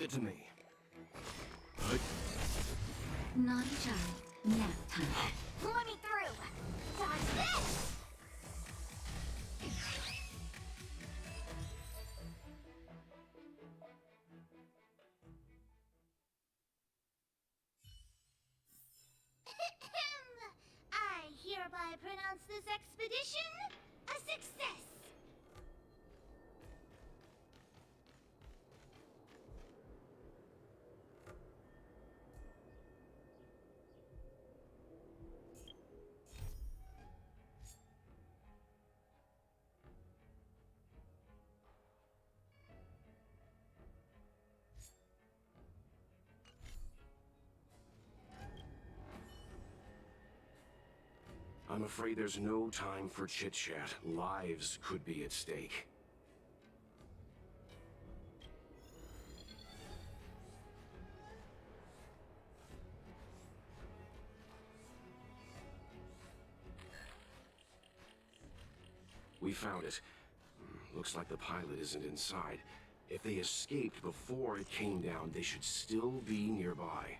it to me. Naughty child, nap time. Let me through! Dodge this! I hereby pronounce this expedition a success! I'm afraid there's no time for chit-chat. Lives could be at stake. We found it. Looks like the pilot isn't inside. If they escaped before it came down, they should still be nearby.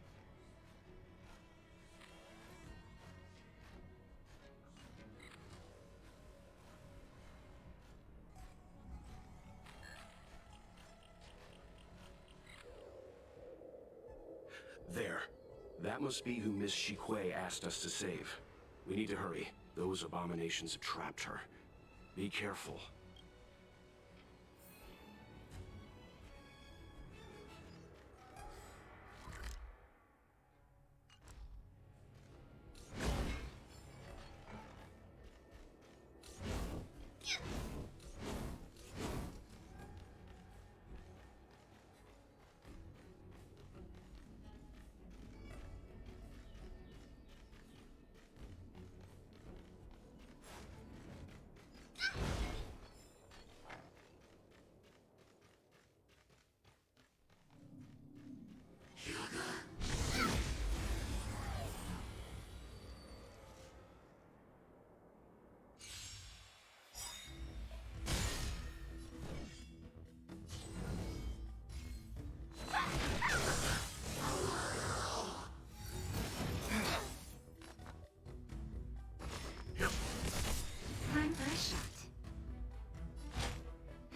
There. That must be who Miss Shikue asked us to save. We need to hurry. Those abominations have trapped her. Be careful. Time for a shot.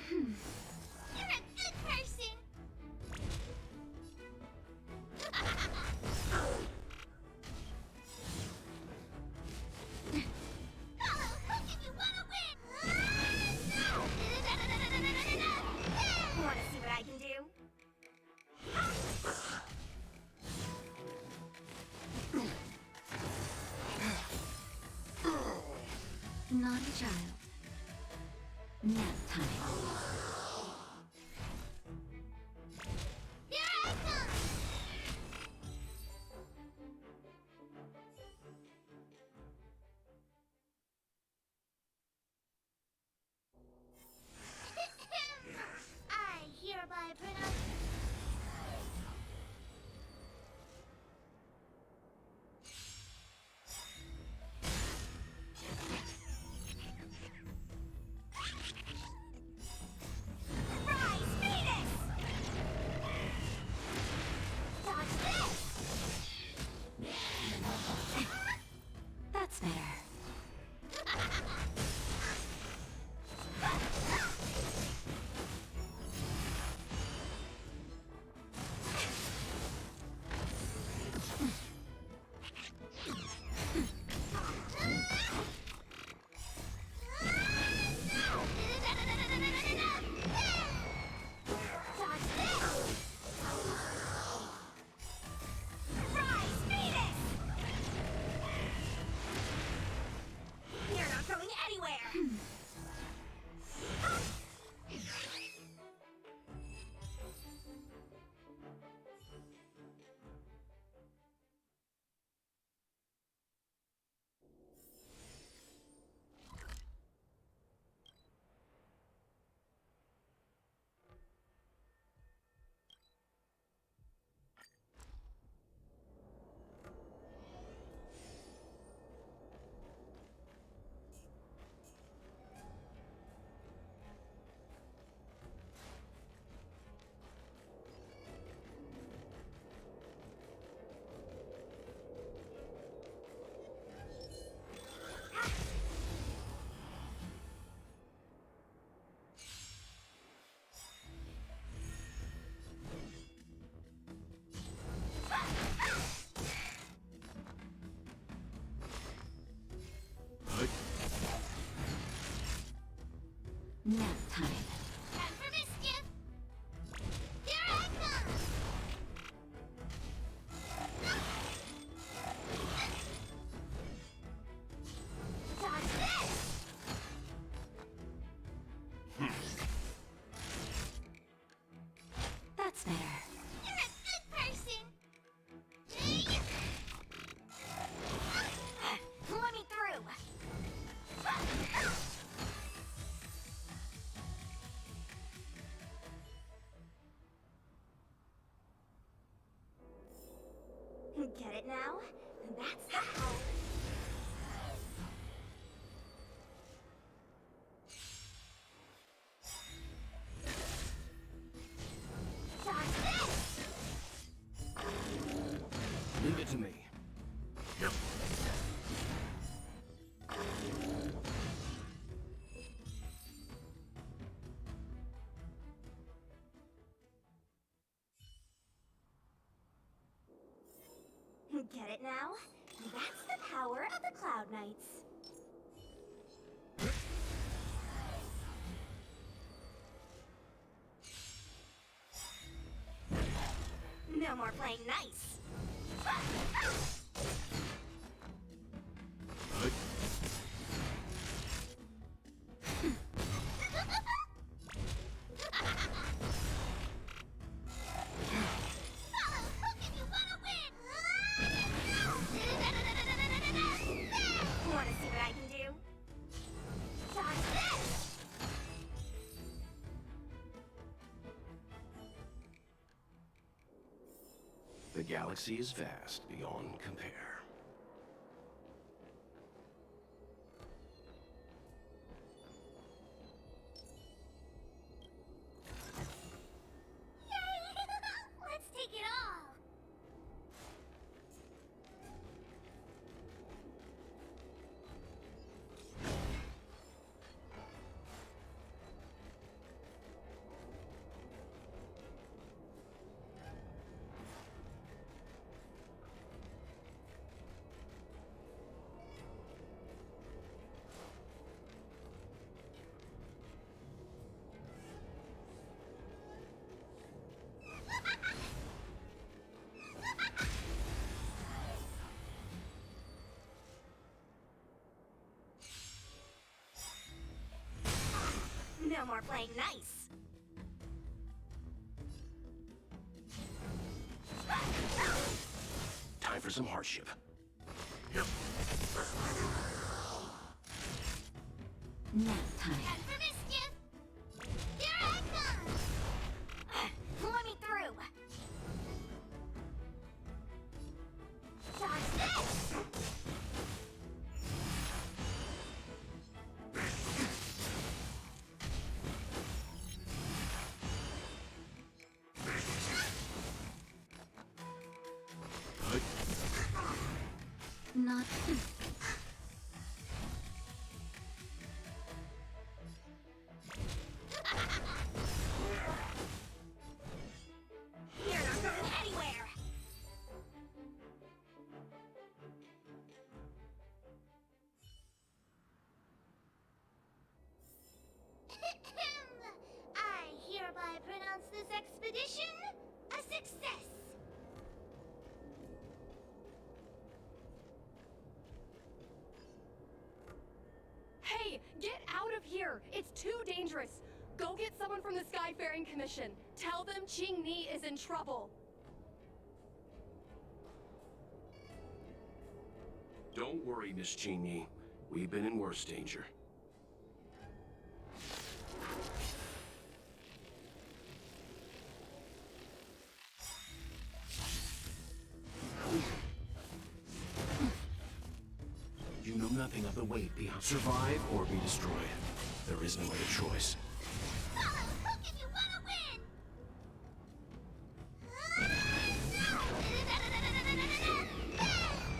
You're a good person! Hollow, who did you want to win? Want to see what I can do? Naughty child, nap time. Here I come! I hereby pronounce... Get it now? That's the power. Dodge this! Leave it to me. Yep. Get it now? That's the power of the Cloud Knights. No more playing nice. Wanna see what I can do? Dodge this! The galaxy is vast beyond compare. Yay! Let's take it all! No more playing nice. Time for some hardship. Nap time. And for mischief, here I come! Let me through! Dodge this! Not. You're not going anywhere! I hereby pronounce this expedition a success! Hey, get out of here! It's too dangerous! Go get someone from the Skyfaring Commission. Tell them Ching Ni is in trouble. Don't worry, Miss Cheney. We've been in worse danger. You know nothing of the weight beyond survive or be destroyed. There is no other choice. Who can you wanna win?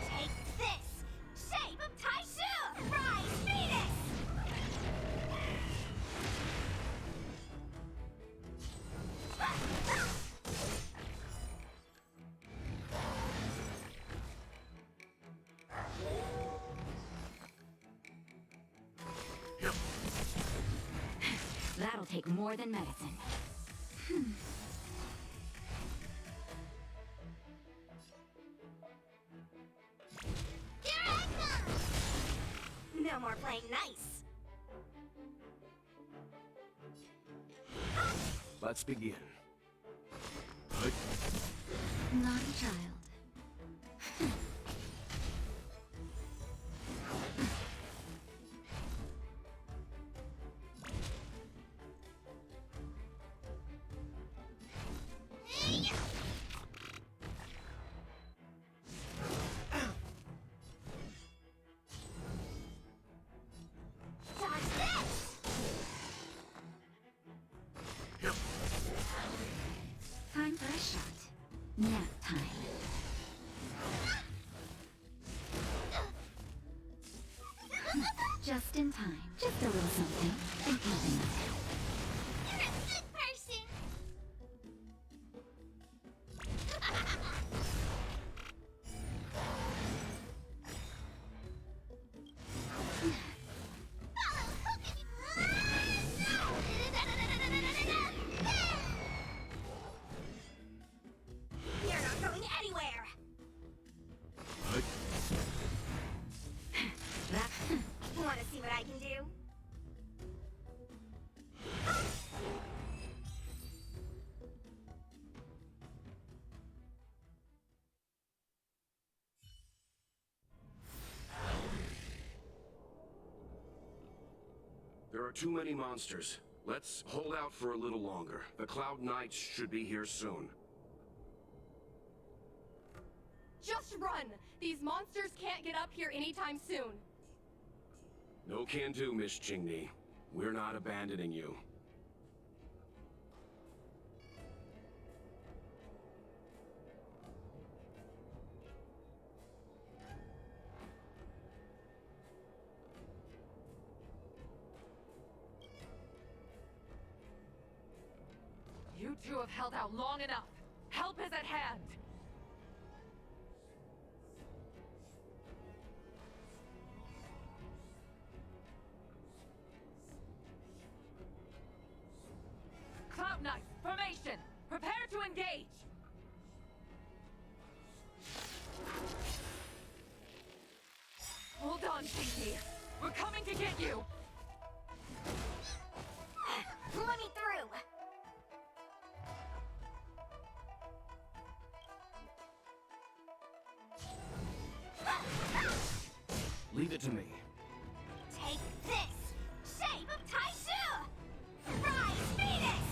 Take this! Shape of Taishu! Rise, Venus! That'll take more than medicine. Here I come! No more playing nice. Let's begin. Not a child. Just in time. Just a little something. Think nothing of it. You're a good person. You're not going anywhere. That. Want to see what I can do? There are too many monsters. Let's hold out for a little longer. The Cloud Knights should be here soon. Just run! These monsters can't get up here anytime soon. No can do, Miss Chingni. We're not abandoning you. You two have held out long enough. Help is at hand. Cloud Knights, formation! Prepare to engage! Hold on, Pinky. We're coming to get you! Let me through. Leave it to me. Take this! Shape of Taishu! Rise, Venus!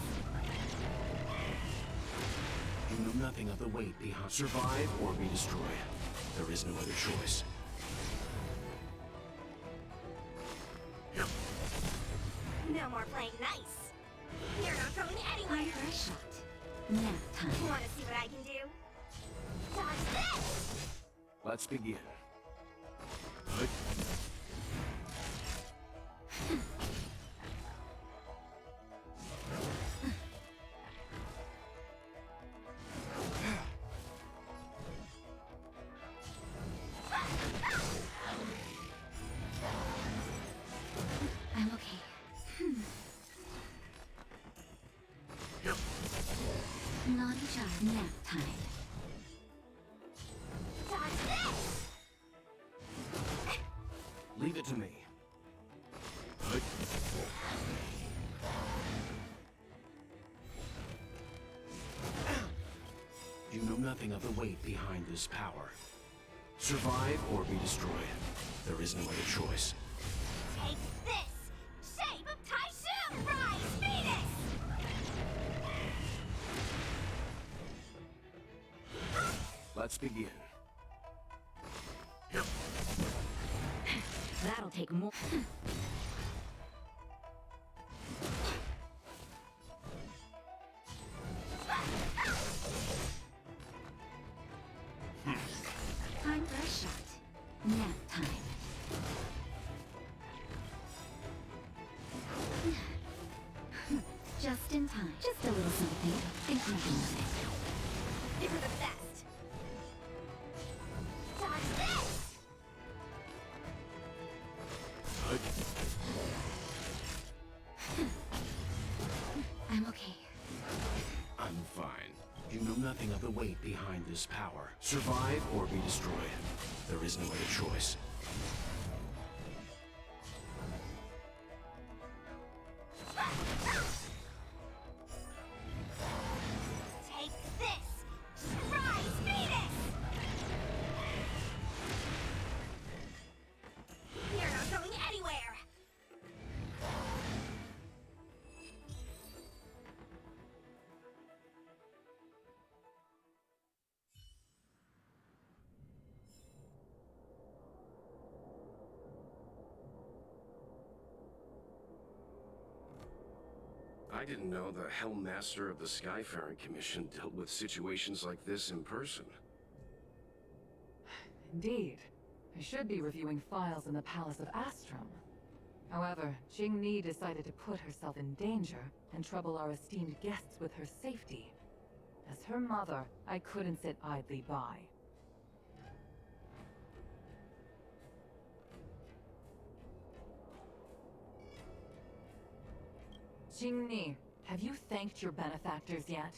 You know nothing of the weight behind. Survive or be destroyed. There is no other choice. No more playing nice. You're not going Time anywhere. for a shot. Nap time. Want to see what I can do? Dodge this! Let's begin. I'm okay. Naughty child. Nap time. Dodge this! Leave it to me. You know nothing of the weight behind this power. Survive or be destroyed. There is no other choice. Take this! Shape of Taishu! Rise, Venus! Let's begin. That'll take more. Time for a shot. Nap time. Just in time. Just a little something. Think nothing of it. You're the best! Dodge this! I'm okay. I'm fine. You know nothing of the weight behind this power. Survive or be destroyed. There is no other choice. Take this! Rise, Venus! You're not going anywhere! I didn't know the Helm Master of the Skyfaring Commission dealt with situations like this in person. Indeed. I should be reviewing files in the Palace of Astrum. However, Qing decided to put herself in danger and trouble our esteemed guests with her safety. As her mother, I couldn't sit idly by. Qing, have you thanked your benefactors yet?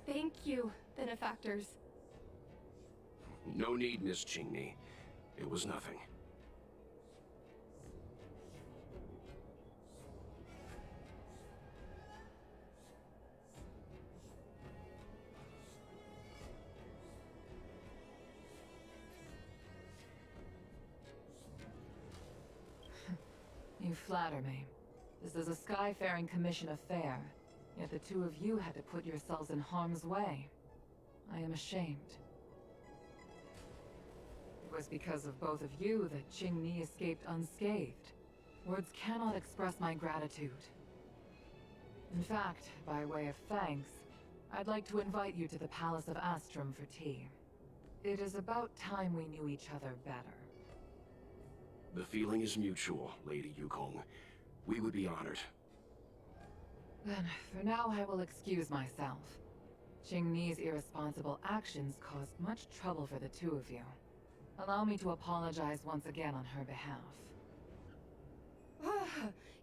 Thank you, benefactors. No need, Miss Qingni. It was nothing. You flatter me. This is a Skyfaring Commission affair, yet the two of you had to put yourselves in harm's way. I am ashamed. It was because of both of you that Qing escaped unscathed. Words cannot express my gratitude. In fact, by way of thanks, I'd like to invite you to the Palace of Astrum for tea. It is about time we knew each other better. The feeling is mutual, Lady Yukong. We would be honored. Then, for now I will excuse myself. Qing irresponsible actions caused much trouble for the two of you. Allow me to apologize once again on her behalf.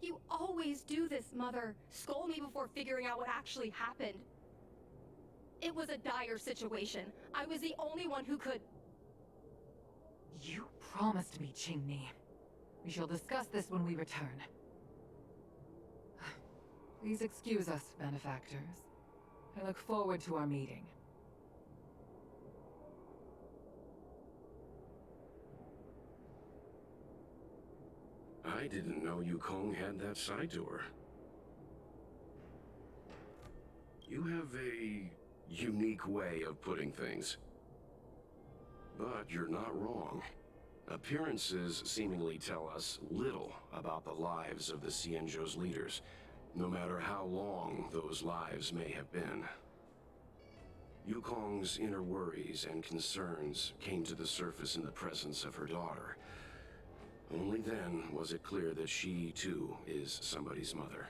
You always do this, Mother. Scold me before figuring out what actually happened. It was a dire situation. I was the only one who could... You promised me, Qing. We shall discuss this when we return. Please excuse us, benefactors. I look forward to our meeting. I didn't know Yukong had that side to her. You have a unique way of putting things. But you're not wrong. Appearances seemingly tell us little about the lives of the Xianzhou's leaders, no matter how long those lives may have been. Yukong's inner worries and concerns came to the surface in the presence of her daughter. Only then was it clear that she, too, is somebody's mother.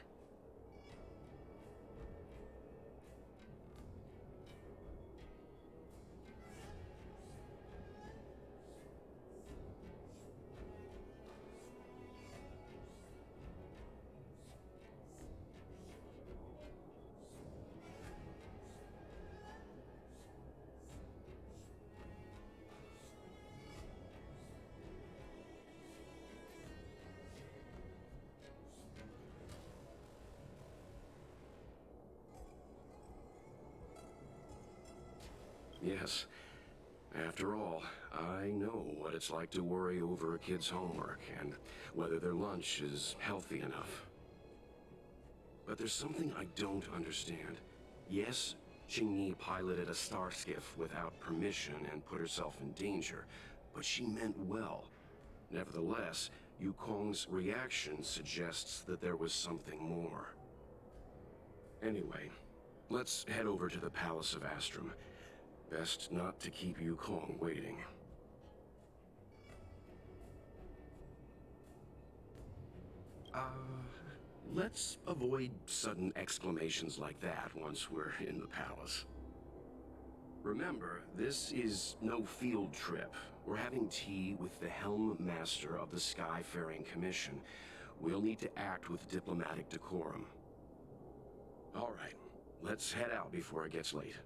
Yes. After all, I know what it's like to worry over a kid's homework and whether their lunch is healthy enough. But there's something I don't understand. Yes, Qing piloted a star skiff without permission and put herself in danger, but she meant well. Nevertheless, Yukong's reaction suggests that there was something more. Anyway, let's head over to the Palace of Astrum. Best not to keep Yukong waiting. Let's avoid sudden exclamations like that once we're in the palace. Remember, this is no field trip. We're having tea with the Helm Master of the Skyfaring Commission. We'll need to act with diplomatic decorum. All right, let's head out before it gets late.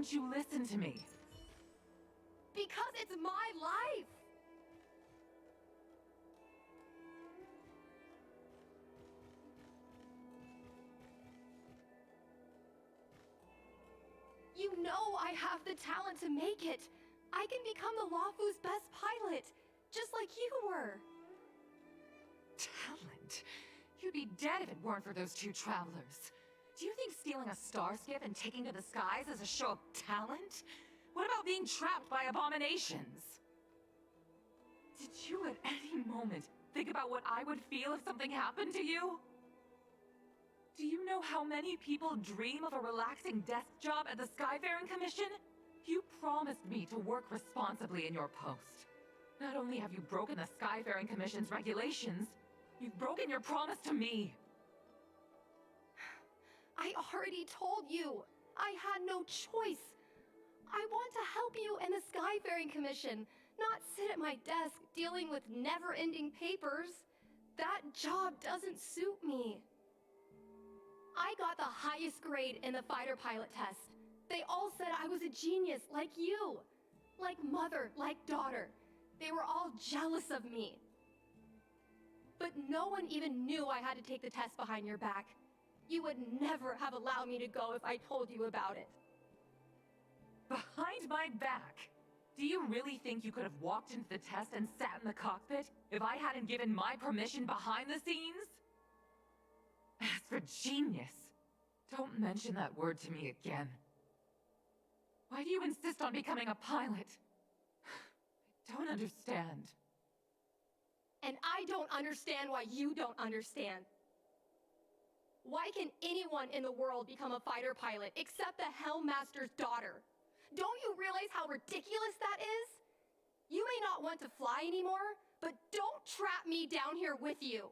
don't you listen to me? Because it's my life! You know I have the talent to make it. I can become the Lawfu's best pilot, just like you were. Talent? You'd be dead if it weren't for those two travelers. Do you think stealing a star skiff and taking to the skies is a show of talent? What about being trapped by abominations? Did you at any moment think about what I would feel if something happened to you? Do you know how many people dream of a relaxing desk job at the Skyfaring Commission? You promised me to work responsibly in your post. Not only have you broken the Skyfaring Commission's regulations, you've broken your promise to me. I already told you. I had no choice. I want to help you and the Skyfaring Commission, not sit at my desk dealing with never-ending papers. That job doesn't suit me. I got the highest grade in the fighter pilot test. They all said I was a genius, like you. Like mother, like daughter. They were all jealous of me. But no one even knew I had to take the test behind your back. You would never have allowed me to go if I told you about it. Behind my back? Do you really think you could have walked into the test and sat in the cockpit if I hadn't given my permission behind the scenes? As for genius, don't mention that word to me again. Why do you insist on becoming a pilot? I don't understand. And I don't understand why you don't understand. Why can anyone in the world become a fighter pilot except the Helmmaster's daughter? Don't you realize how ridiculous that is? You may not want to fly anymore, but don't trap me down here with you.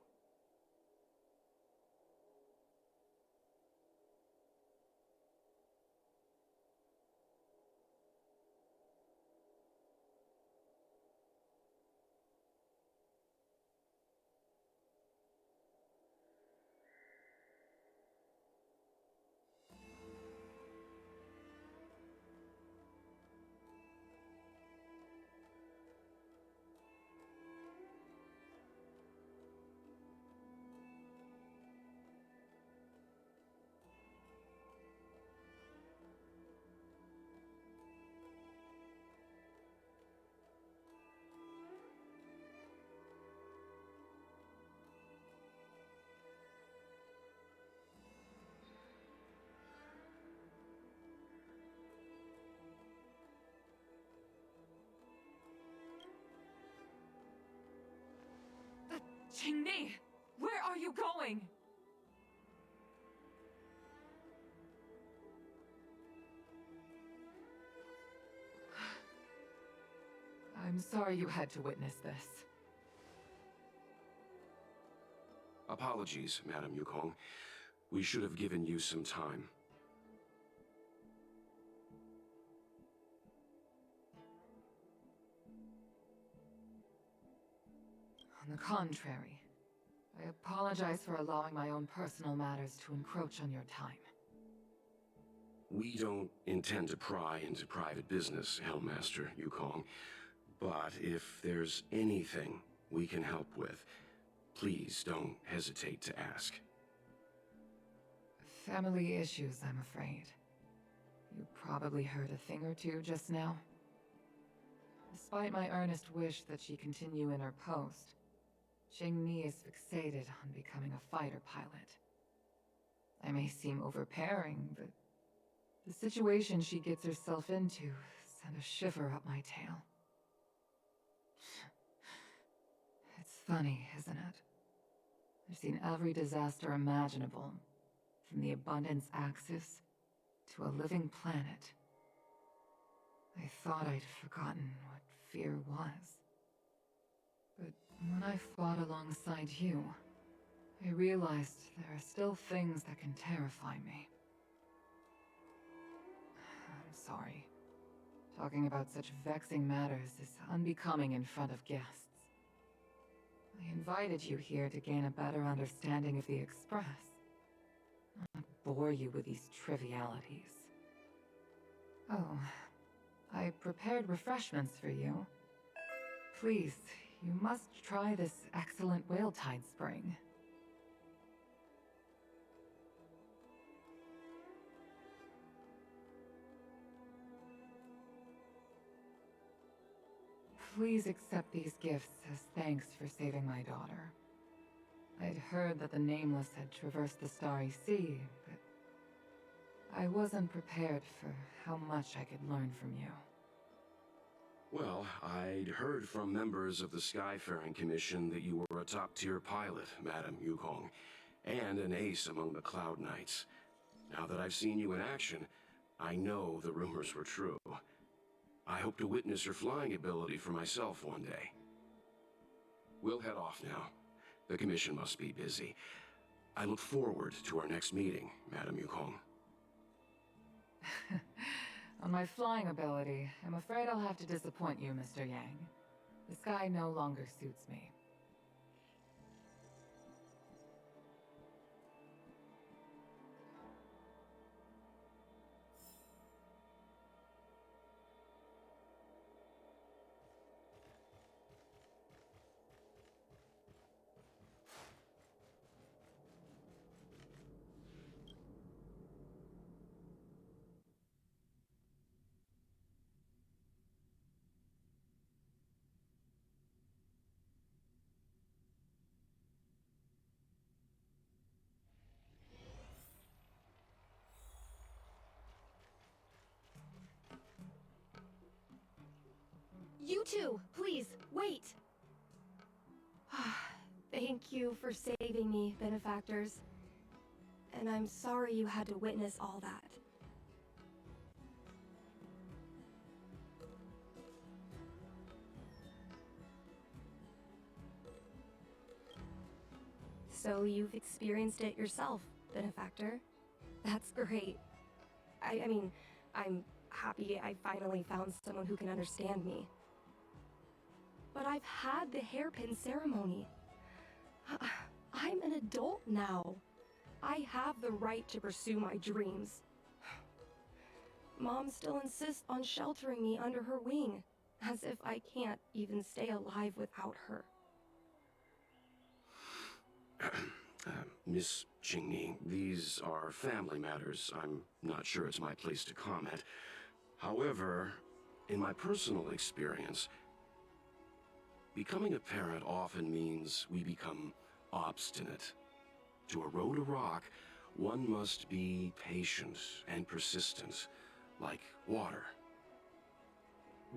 Qingni, where are you going? I'm sorry you had to witness this. Apologies, Madam Yukong. We should have given you some time. On the contrary, I apologize for allowing my own personal matters to encroach on your time. We don't intend to pry into private business, Hellmaster Yukong. But if there's anything we can help with, please don't hesitate to ask. Family issues, I'm afraid. You probably heard a thing or two just now. Despite my earnest wish that she continue in her post, Qingni is fixated on becoming a fighter pilot. I may seem overbearing, but the situation she gets herself into sent a shiver up my tail. It's funny, isn't it? I've seen every disaster imaginable, from the abundance axis to a living planet. I thought I'd forgotten what fear was. But when I fought alongside you, I realized there are still things that can terrify me. I'm sorry. Talking about such vexing matters is unbecoming in front of guests. I invited you here to gain a better understanding of the Express, not bore you with these trivialities. Oh, I prepared refreshments for you. Please, you must try this excellent whale tide spring. Please accept these gifts as thanks for saving my daughter. I'd heard that the Nameless had traversed the Starry Sea, but I wasn't prepared for how much I could learn from you. Well, I'd heard from members of the Skyfaring Commission that you were a top-tier pilot, Madam Yukong, and an ace among the Cloud Knights. Now that I've seen you in action, I know the rumors were true. I hope to witness your flying ability for myself one day. We'll head off now. The Commission must be busy. I look forward to our next meeting, Madam Yukong. On my flying ability, I'm afraid I'll have to disappoint you, Mr. Yang. The sky no longer suits me. You two, please, wait! Thank you for saving me, benefactors. And I'm sorry you had to witness all that. So you've experienced it yourself, benefactor. That's great. I mean, I'm happy I finally found someone who can understand me. But I've had the hairpin ceremony. I'm an adult now. I have the right to pursue my dreams. Mom still insists on sheltering me under her wing, as if I can't even stay alive without her. Miss Jingni, these are family matters. I'm not sure it's my place to comment. However, in my personal experience, becoming a parent often means we become obstinate. To erode a rock, one must be patient and persistent, like water.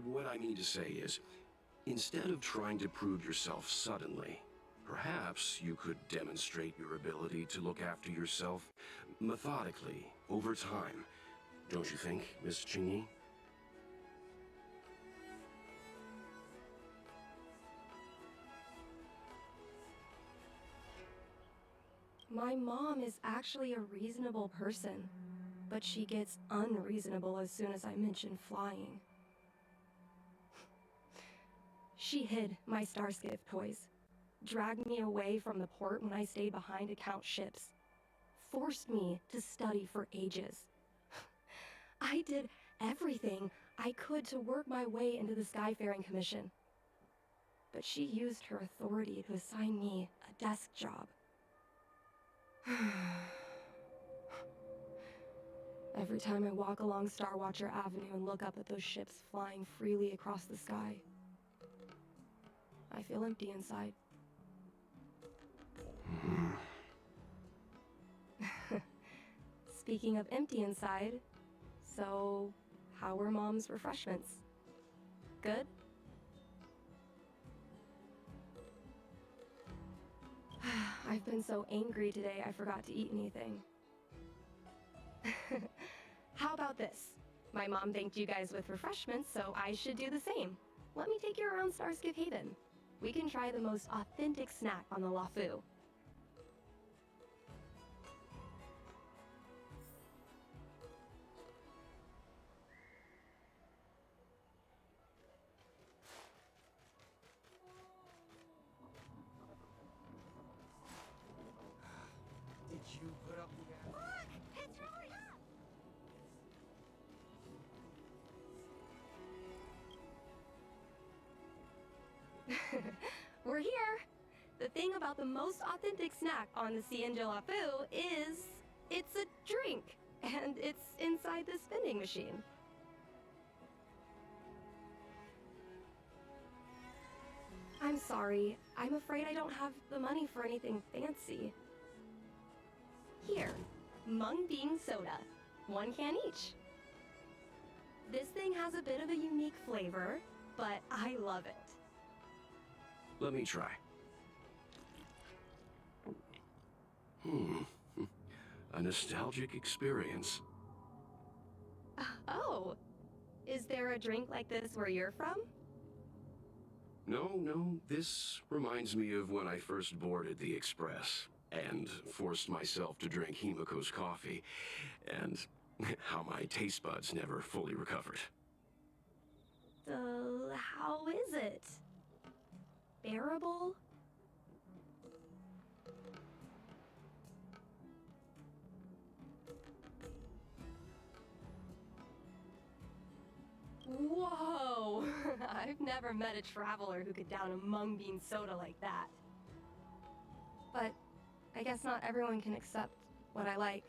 What I mean to say is, instead of trying to prove yourself suddenly, perhaps you could demonstrate your ability to look after yourself methodically, over time. Don't you think, Miss Chingy? My mom is actually a reasonable person, but she gets unreasonable as soon as I mention flying. She hid my Starskiff toys, dragged me away from the port when I stayed behind to count ships, forced me to study for ages. I did everything I could to work my way into the Skyfaring Commission. But she used her authority to assign me a desk job. Every time I walk along Star Watcher Avenue and look up at those ships flying freely across the sky, I feel empty inside. Speaking of empty inside, so how were Mom's refreshments? Good? I've been so angry today I forgot to eat anything. How about this? My mom thanked you guys with refreshments, so I should do the same. Let me take you around Starskiff Haven. We can try the most authentic snack on the LaFu. Did you put up the thing about the most authentic snack on the Cienjolafu is it's a drink, and it's inside this vending machine. I'm sorry. I'm afraid I don't have the money for anything fancy. Here, mung bean soda. 1 can each. This thing has a bit of a unique flavor, but I love it. Let me try. A nostalgic experience. Oh, is there a drink like this where you're from? No, this reminds me of when I first boarded the Express and forced myself to drink Himiko's coffee, and how my taste buds never fully recovered. How is it? Bearable? Whoa! I've never met a traveler who could down a mung bean soda like that. But I guess not everyone can accept what I like.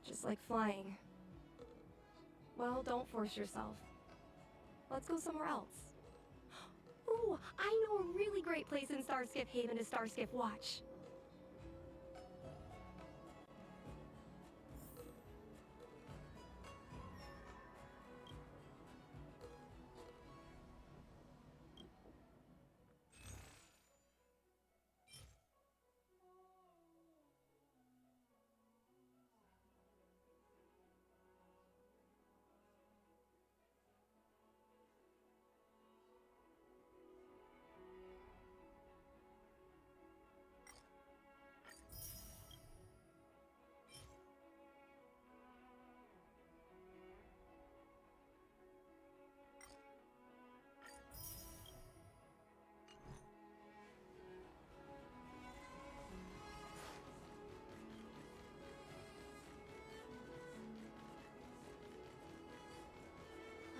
Just like flying. Well, don't force yourself. Let's go somewhere else. Ooh, I know a really great place in Starskiff Haven to Starskiff watch.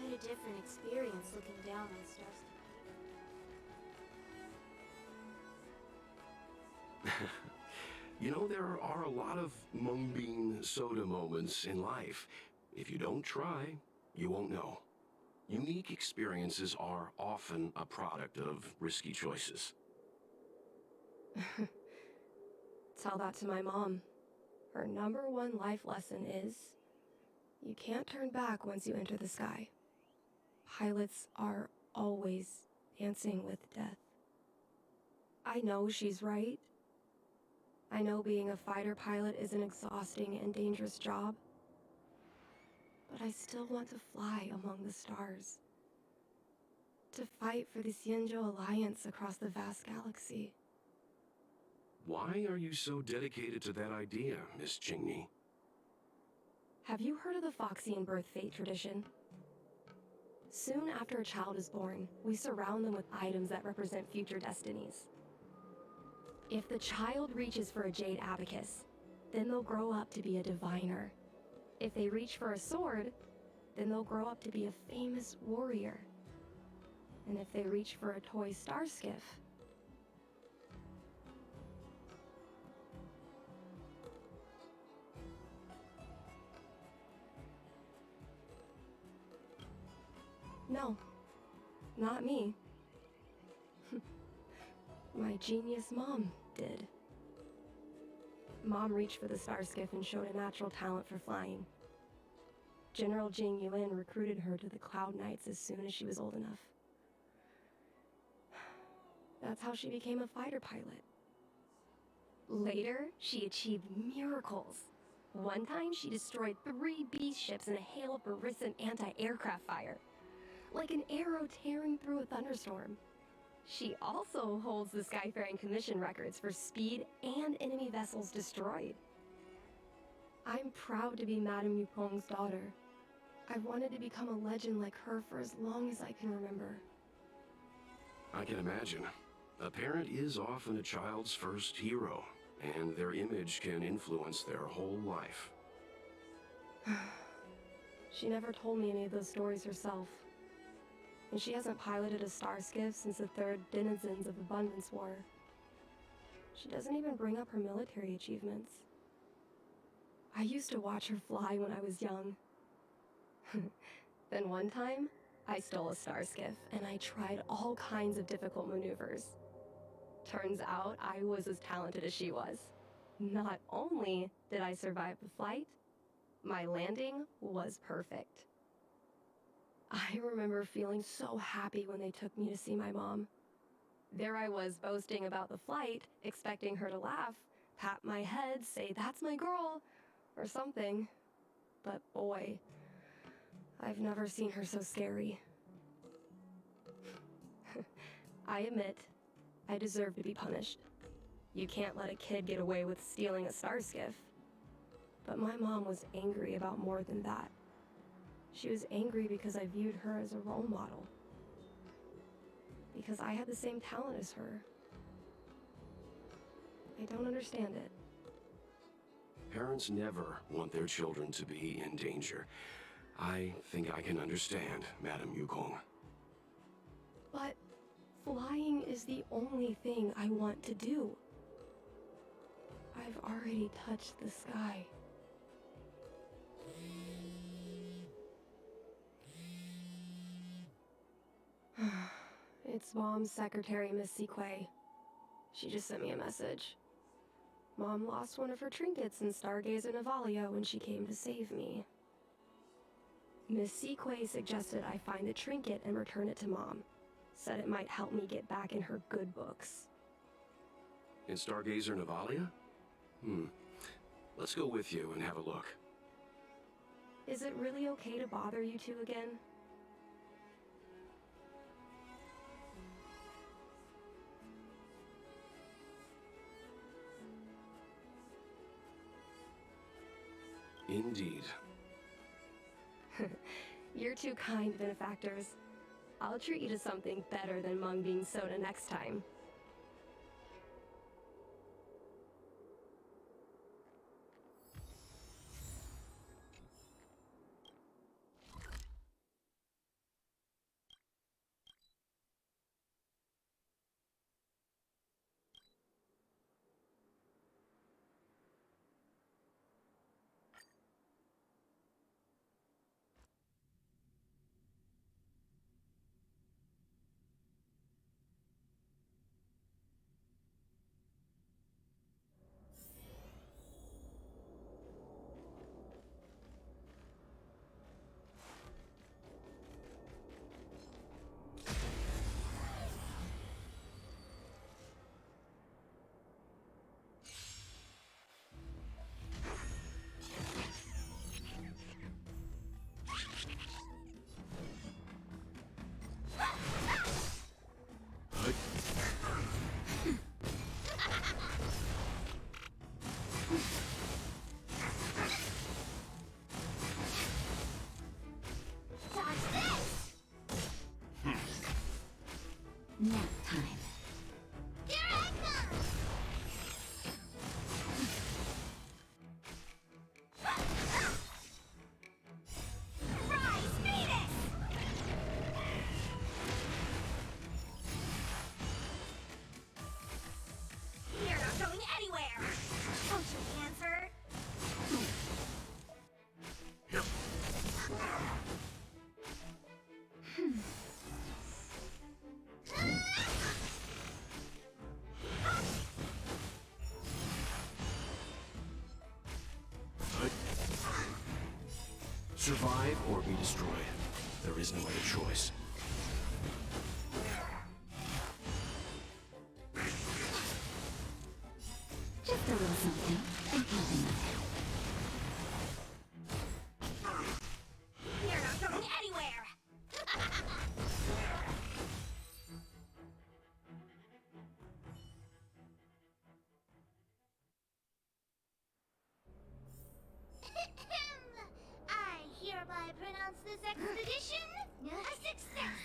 Quite a different experience looking down on Starskiff. You know, there are a lot of mung bean soda moments in life. If you don't try, you won't know. Unique experiences are often a product of risky choices. Tell that to my mom. Her #1 life lesson is, you can't turn back once you enter the sky. Pilots are always dancing with death. I know she's right. I know being a fighter pilot is an exhausting and dangerous job. But I still want to fly among the stars. To fight for the Xianzhou Alliance across the vast galaxy. Why are you so dedicated to that idea, Miss Jingni? Have you heard of the Foxian birth fate tradition? Soon after a child is born, we surround them with items that represent future destinies. If the child reaches for a jade abacus, then they'll grow up to be a diviner. If they reach for a sword, then they'll grow up to be a famous warrior. And if they reach for a toy starskiff, no, not me. My genius mom did. Mom reached for the starskiff and showed a natural talent for flying. General Jing Yulin recruited her to the Cloud Knights as soon as she was old enough. That's how she became a fighter pilot. Later, she achieved miracles. One time, she destroyed 3 beast ships in a hail of Barisan anti-aircraft fire. Like an arrow tearing through a thunderstorm. She also holds the Skyfaring Commission records for speed and enemy vessels destroyed. I'm proud to be Madame Yukong's daughter. I've wanted to become a legend like her for as long as I can remember. I can imagine. A parent is often a child's first hero, and their image can influence their whole life. She never told me any of those stories herself. and she hasn't piloted a star skiff since the third Denizens of Abundance War. She doesn't even bring up her military achievements. I used to watch her fly when I was young. Then one time, I stole a star skiff, and I tried all kinds of difficult maneuvers. Turns out I was as talented as she was. Not only did I survive the flight, my landing was perfect. I remember feeling so happy when they took me to see my mom. There I was boasting about the flight, expecting her to laugh, pat my head, say, "That's my girl," or something. But boy, I've never seen her so scary. I admit, I deserve to be punished. You can't let a kid get away with stealing a star skiff. But my mom was angry about more than that. She was angry because I viewed her as a role model. Because I had the same talent as her. I don't understand it. Parents never want their children to be in danger. I think I can understand, Madam Yukong. But flying is the only thing I want to do. I've already touched the sky. It's Mom's secretary, Miss Sequay. She just sent me a message. Mom lost one of her trinkets in Stargazer Navalia when she came to save me. Miss Sequay suggested I find the trinket and return it to Mom. Said it might help me get back in her good books. In Stargazer Navalia? Let's go with you and have a look. Is it really okay to bother you two again? Indeed. You're two kind benefactors. I'll treat you to something better than mung bean soda next time. Nap time. Here I come! Rise, Phoenix! You're not going anywhere! Don't you answer? Survive or be destroyed. There is no other choice. Just a little something, and nothing of it. You're not going anywhere! I hereby pronounce this expedition a success.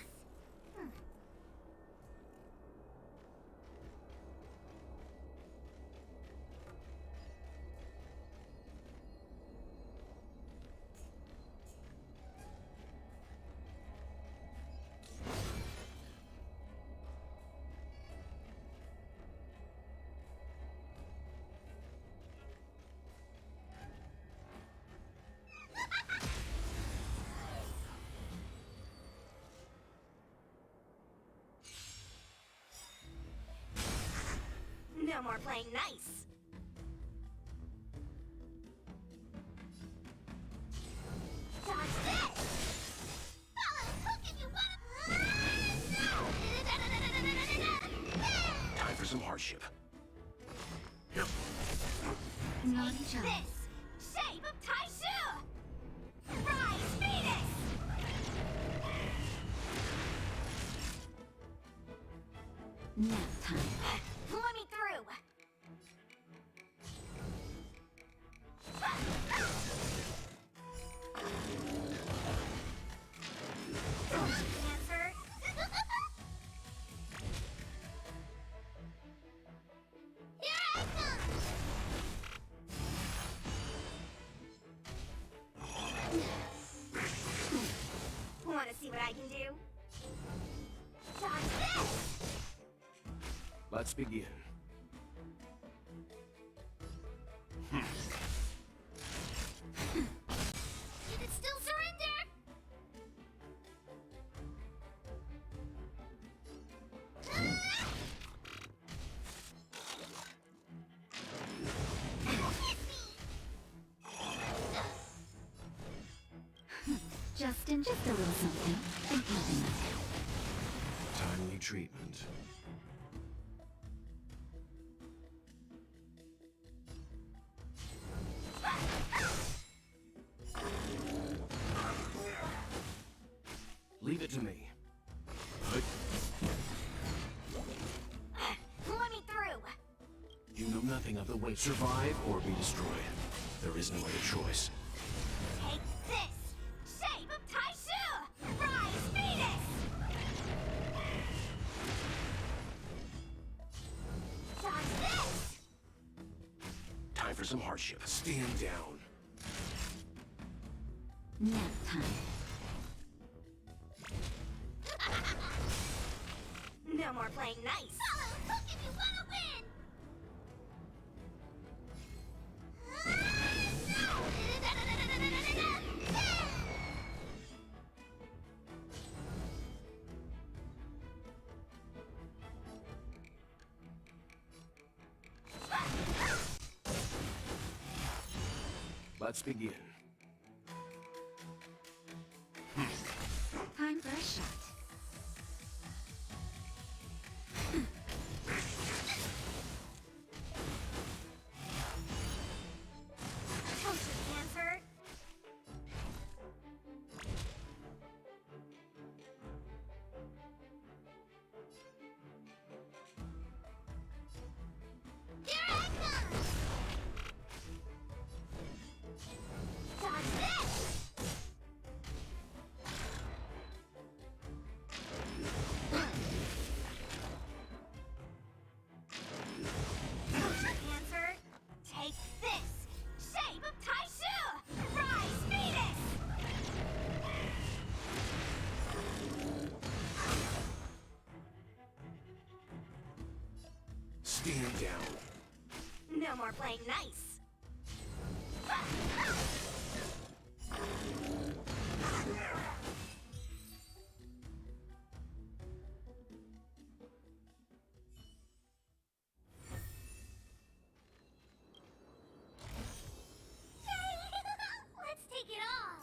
more playing nice. Dodge this! Follow hook if you wanna... Time for some hardship. Yep. Naughty child. This! Shape of Taishu! Rise, Venus! Nap time. Let me through! Answer. Here I come! Wanna see what I can do? Dodge this! Let's begin. You can still surrender! Just a little something. Think nothing of it. Timely treatment. Leave it to me. Let me through! You know nothing of the way. Survive or be destroyed. There is no other choice. Take this! Shape of Taishu! Rise, Venus! Dodge this! Time for some hardship. Stand down. Nap time. No more playing nice! Follow hook if you wanna win! Let's begin. Time for a shot. Potion answer. Here I come! Dodge this! Potion answer. Take this! Shape of Taishu! Rise, Venus! Stand down. No more playing nice! Let's take it all!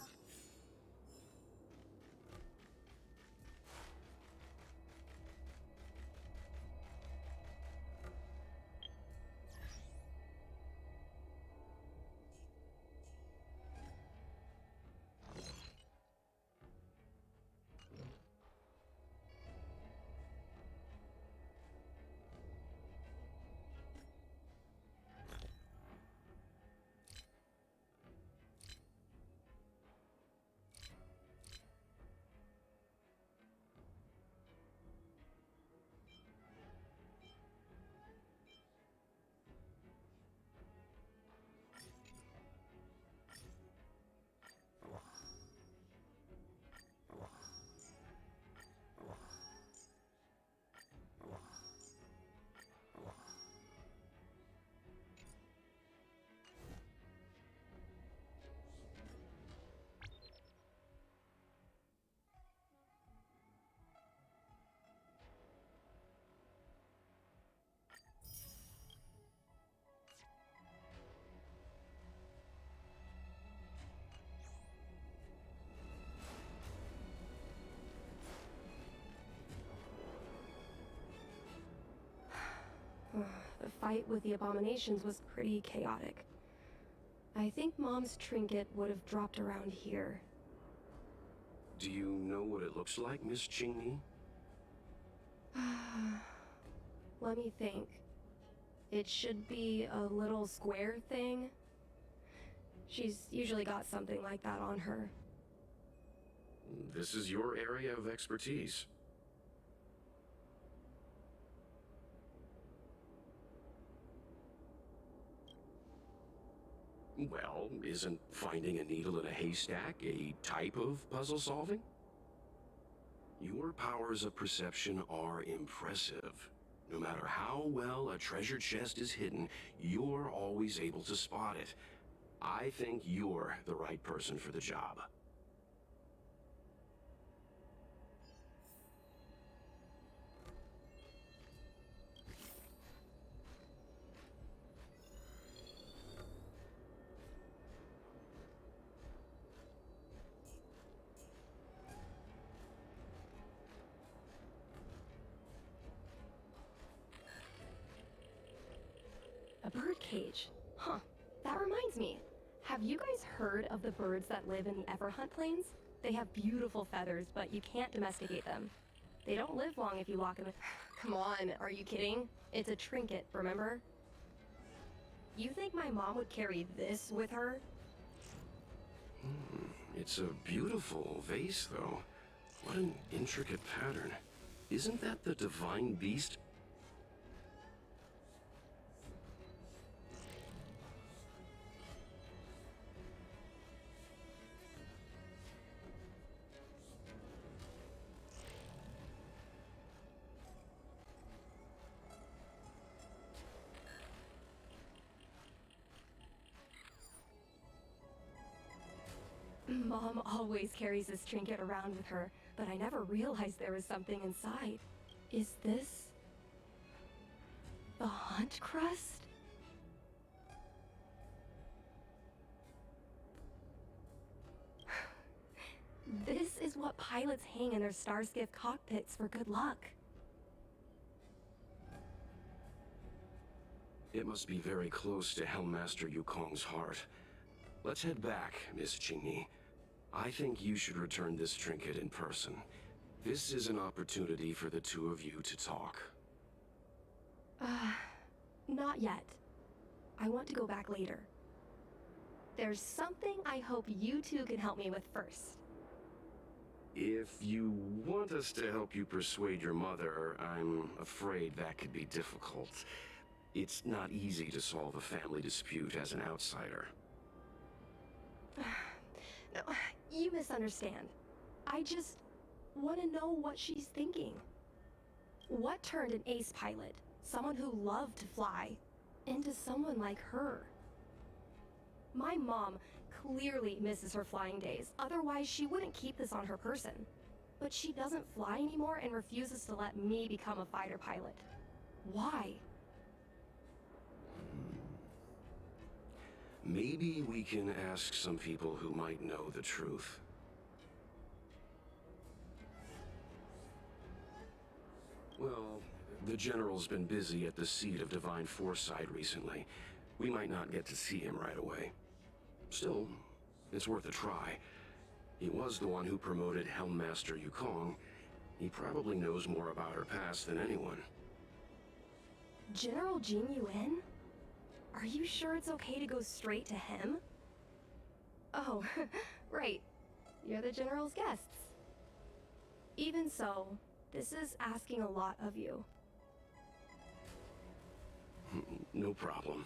The fight with the abominations was pretty chaotic. I think Mom's trinket would have dropped around here. Do you know what it looks like, Miss Qingni? Let me think. It should be a little square thing. She's usually got something like that on her. This is your area of expertise. Well, isn't finding a needle in a haystack a type of puzzle solving? Your powers of perception are impressive. No matter how well a treasure chest is hidden, you're always able to spot it. I think you're the right person for the job. A bird cage. Huh. That reminds me. Have you guys heard of the birds that live in the Everhunt Plains? They have beautiful feathers, but you can't domesticate them. They don't live long if you lock them in. Come on, are you kidding? It's a trinket, remember? You think my mom would carry this with her? It's a beautiful vase, though. What an intricate pattern. Isn't that the divine beast? Mom always carries this trinket around with her, but I never realized there was something inside. Is this the hunt crust? This is what pilots hang in their Starskiff cockpits for good luck. It must be very close to Helmmaster Yukong's heart. Let's head back, Miss Qingni. I think you should return this trinket in person. This is an opportunity for the two of you to talk. Not yet. I want to go back later. There's something I hope you two can help me with first. If you want us to help you persuade your mother, I'm afraid that could be difficult. It's not easy to solve a family dispute as an outsider. No, you misunderstand. I just want to know what she's thinking. What turned an ace pilot, someone who loved to fly, into someone like her? My mom clearly misses her flying days, otherwise she wouldn't keep this on her person. But she doesn't fly anymore and refuses to let me become a fighter pilot. Why? Maybe we can ask some people who might know the truth. Well, the General's been busy at the seat of Divine Foresight recently. We might not get to see him right away. Still, it's worth a try. He was the one who promoted Helmmaster Yukong. He probably knows more about her past than anyone. General Jing Yuan? Are you sure it's okay to go straight to him? Oh, right. You're the General's guests. Even so, this is asking a lot of you. No problem.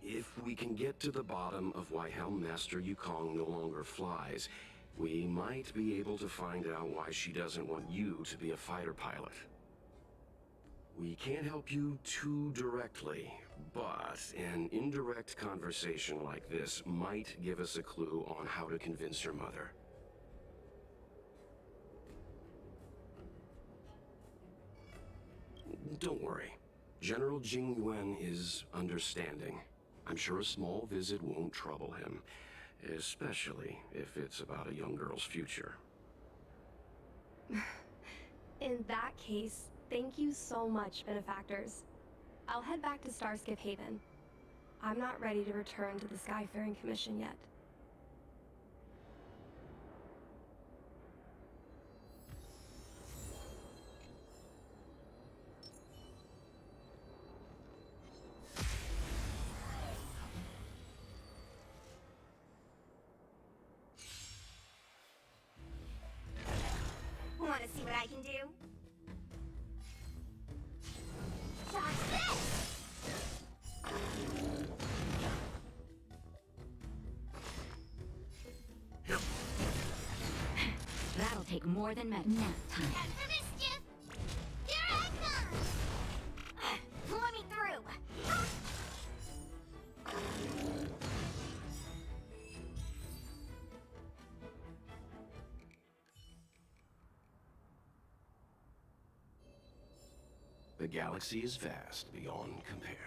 If we can get to the bottom of why Helmmaster Yukong no longer flies, we might be able to find out why she doesn't want you to be a fighter pilot. We can't help you too directly, but an indirect conversation like this might give us a clue on how to convince your mother. Don't worry. General Jing Yuan is understanding. I'm sure a small visit won't trouble him, especially if it's about a young girl's future. In that case, thank you so much, benefactors. I'll head back to Starskip Haven. I'm not ready to return to the Skyfaring Commission yet. Wanna see what I can do? Dodge this! That'll take more than nap time. Time for mischief! Here I come! Let me through! The galaxy is vast beyond compare.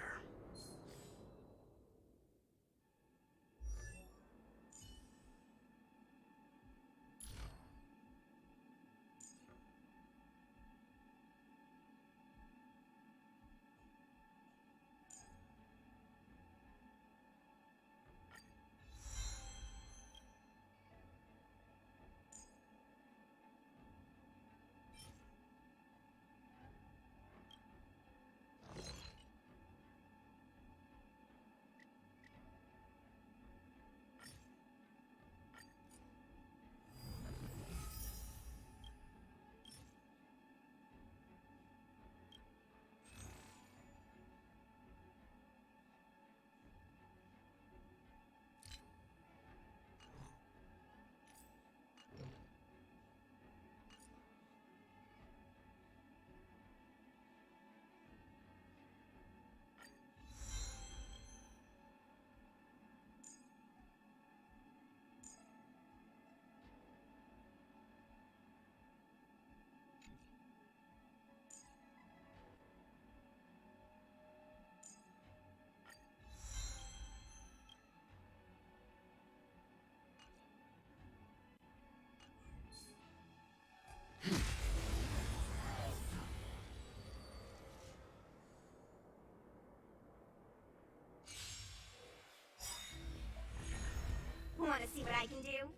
Wanna see what I can do?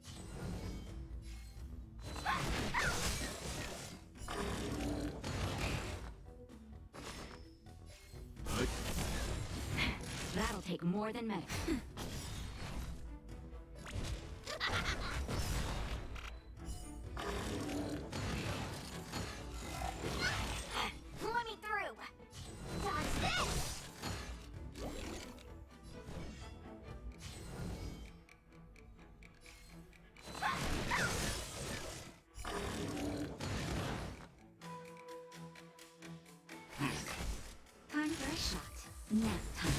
That'll take more than medic. Let me through! Dodge this! Time for a shot. Nap time.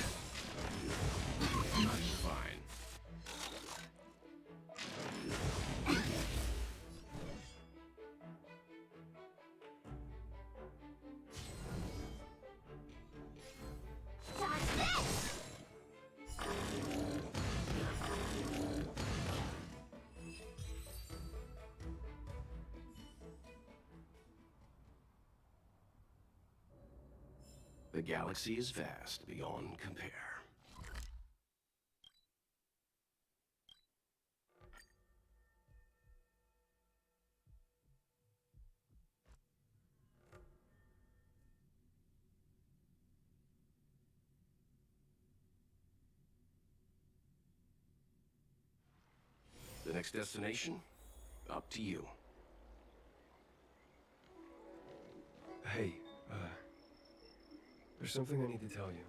Fine. Dodge this! The galaxy is vast beyond compare. The next destination? Up to you. Hey, there's something I need to tell you.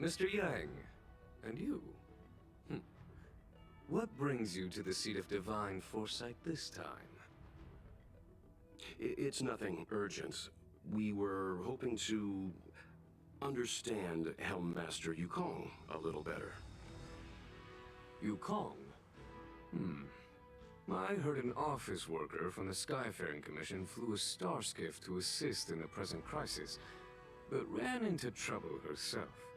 Mr. Yang, and you? What brings you to the seat of divine foresight this time? It's nothing urgent. We were hoping to understand Helmmaster Yukong a little better. Yukong? I heard an office worker from the Skyfaring Commission flew a star skiff to assist in the present crisis, but ran into trouble herself.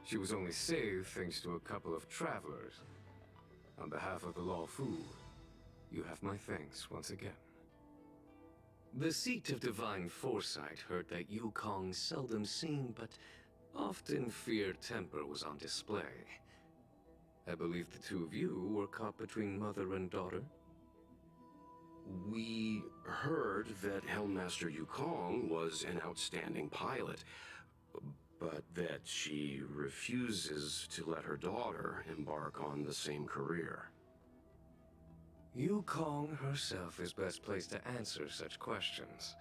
She was only saved thanks to a couple of travelers. On behalf of the Law Fu, you have my thanks once again. The seat of divine foresight heard that Yukong seldom seen but often feared temper was on display. I believe the two of you were caught between mother and daughter. We heard that Helmmaster Yukong was an outstanding pilot, but that she refuses to let her daughter embark on the same career. Yukong herself is best placed to answer such questions.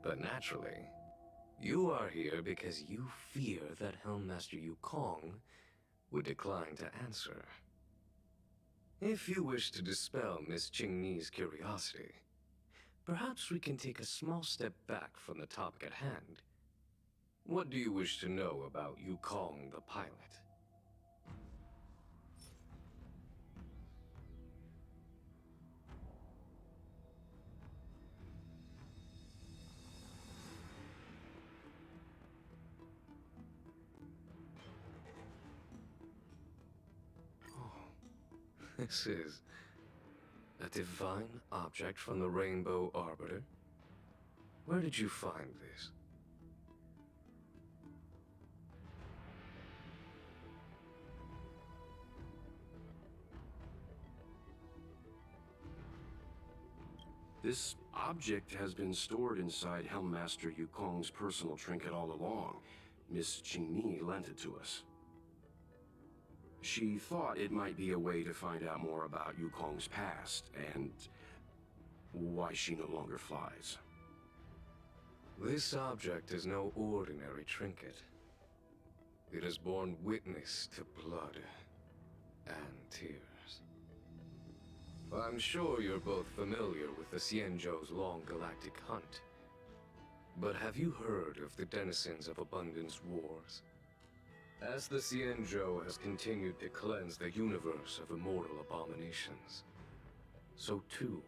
But naturally, you are here because you fear that Helmmaster Yukong would decline to answer. If you wish to dispel Miss Qingni's curiosity, perhaps we can take a small step back from the topic at hand. What do you wish to know about Yukong the pilot? This is a divine object from the Rainbow Arbiter? Where did you find this? This object has been stored inside Helmmaster Yukong's personal trinket all along. Miss Qingni lent it to us. She thought it might be a way to find out more about Yukong's past, and why she no longer flies. This object is no ordinary trinket. It has borne witness to blood and tears. I'm sure you're both familiar with the Xianzhou's long galactic hunt. But have you heard of the denizens of Abundance Wars? As the Xianzhou has continued to cleanse the universe of immortal abominations, so too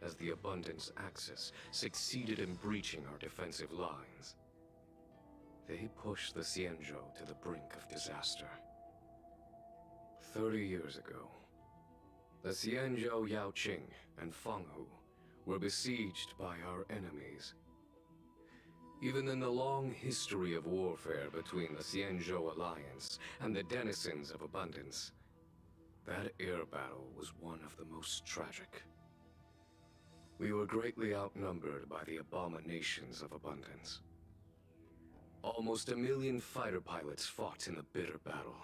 has the Abundance Axis succeeded in breaching our defensive lines. They pushed the Xianzhou to the brink of disaster. 30 years ago, the Xianzhou Yaoqing and Fenghu were besieged by our enemies. Even in the long history of warfare between the Xianzhou Alliance and the denizens of Abundance, that air battle was one of the most tragic. We were greatly outnumbered by the abominations of Abundance. Almost 1 million fighter pilots fought in the bitter battle.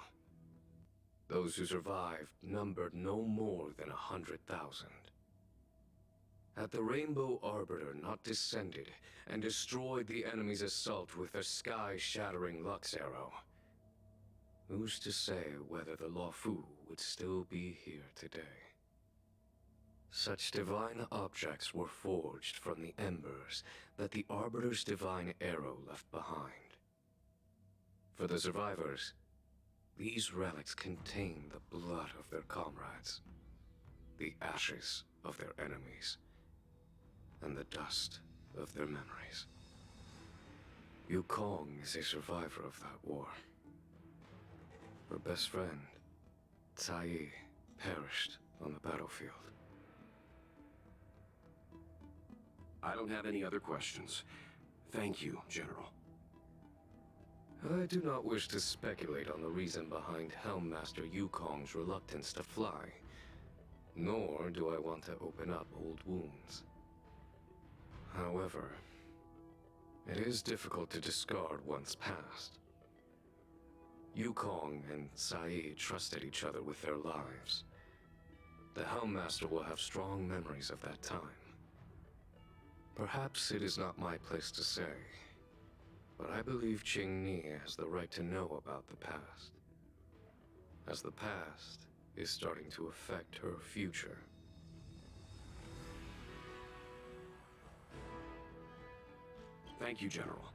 Those who survived numbered no more than 100,000. Had the Rainbow Arbiter not descended and destroyed the enemy's assault with their sky-shattering Lux Arrow, who's to say whether the Law Fu would still be here today? Such divine objects were forged from the embers that the Arbiter's divine arrow left behind. For the survivors, these relics contain the blood of their comrades, the ashes of their enemies, and the dust of their memories. Yukong is a survivor of that war. Her best friend, Tsai, perished on the battlefield. I don't have any other questions. Thank you, General. I do not wish to speculate on the reason behind Helmmaster Yukong's reluctance to fly, nor do I want to open up old wounds. However, it is difficult to discard one's past. Yukong and Tsai trusted each other with their lives. The Helmmaster will have strong memories of that time. Perhaps it is not my place to say, But I believe Qingni has the right to know about the past, as the past is starting to affect her future. Thank you, General.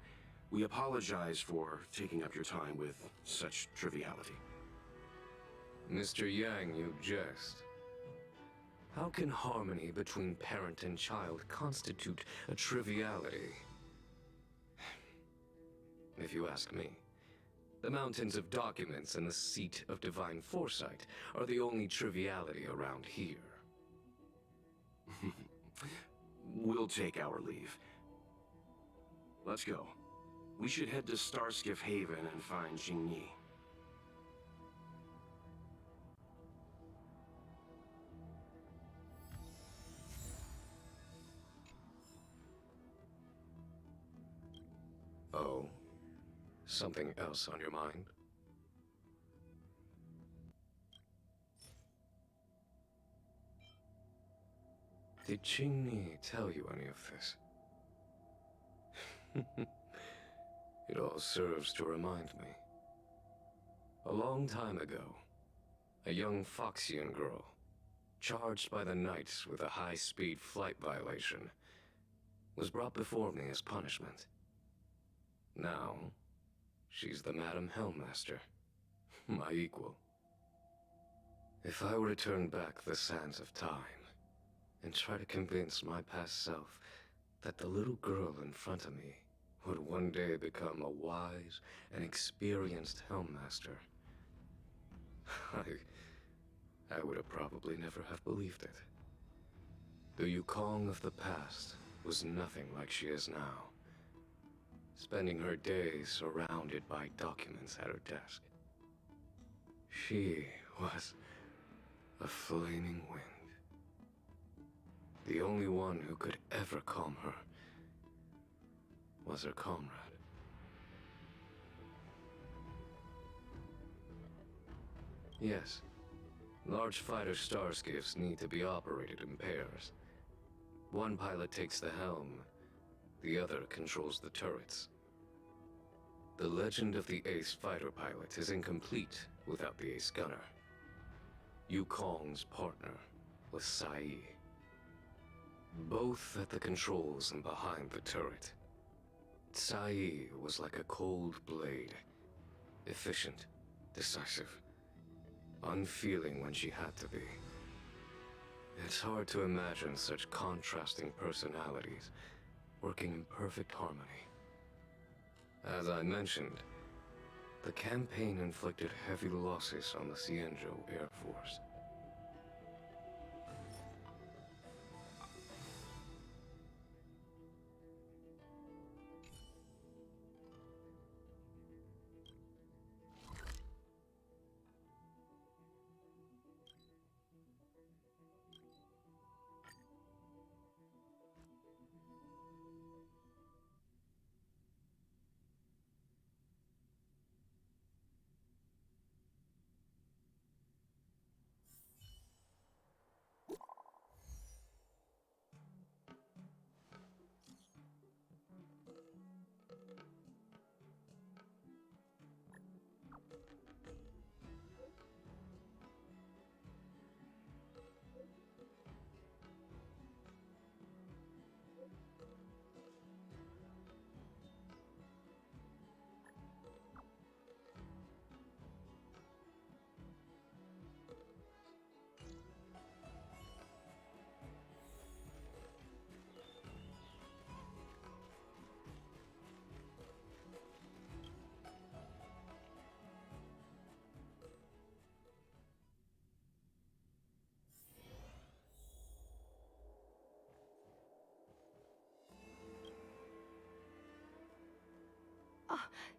We apologize for taking up your time with such triviality. Mr. Yang, you jest. How can harmony between parent and child constitute a triviality? If you ask me, the mountains of documents and the seat of divine foresight are the only triviality around here. We'll take our leave. Let's go. We should head to Starskiff Haven and find Jingyi. Oh, something else on your mind? Did Qingni tell you any of this? It all serves to remind me. A long time ago, a young Foxian girl, charged by the Knights with a high-speed flight violation, was brought before me as punishment. Now, she's the Madam Helmmaster, my equal. If I were to turn back the sands of time, and try to convince my past self that the little girl in front of me would one day become a wise and experienced Helmmaster, I would have probably never have believed it. The Yukong of the past was nothing like she is now, spending her days surrounded by documents at her desk. She was a flaming wind. The only one who could ever calm her was her comrade. Yes, large fighter starskiffs need to be operated in pairs. One pilot takes the helm, the other controls the turrets. The legend of the ace fighter pilot is incomplete without the ace gunner. Yukong's partner was Sai. Both at the controls and behind the turret. Sai was like a cold blade. Efficient, decisive, unfeeling when she had to be. It's hard to imagine such contrasting personalities working in perfect harmony. As I mentioned, the campaign inflicted heavy losses on the Xianzhou Air Force.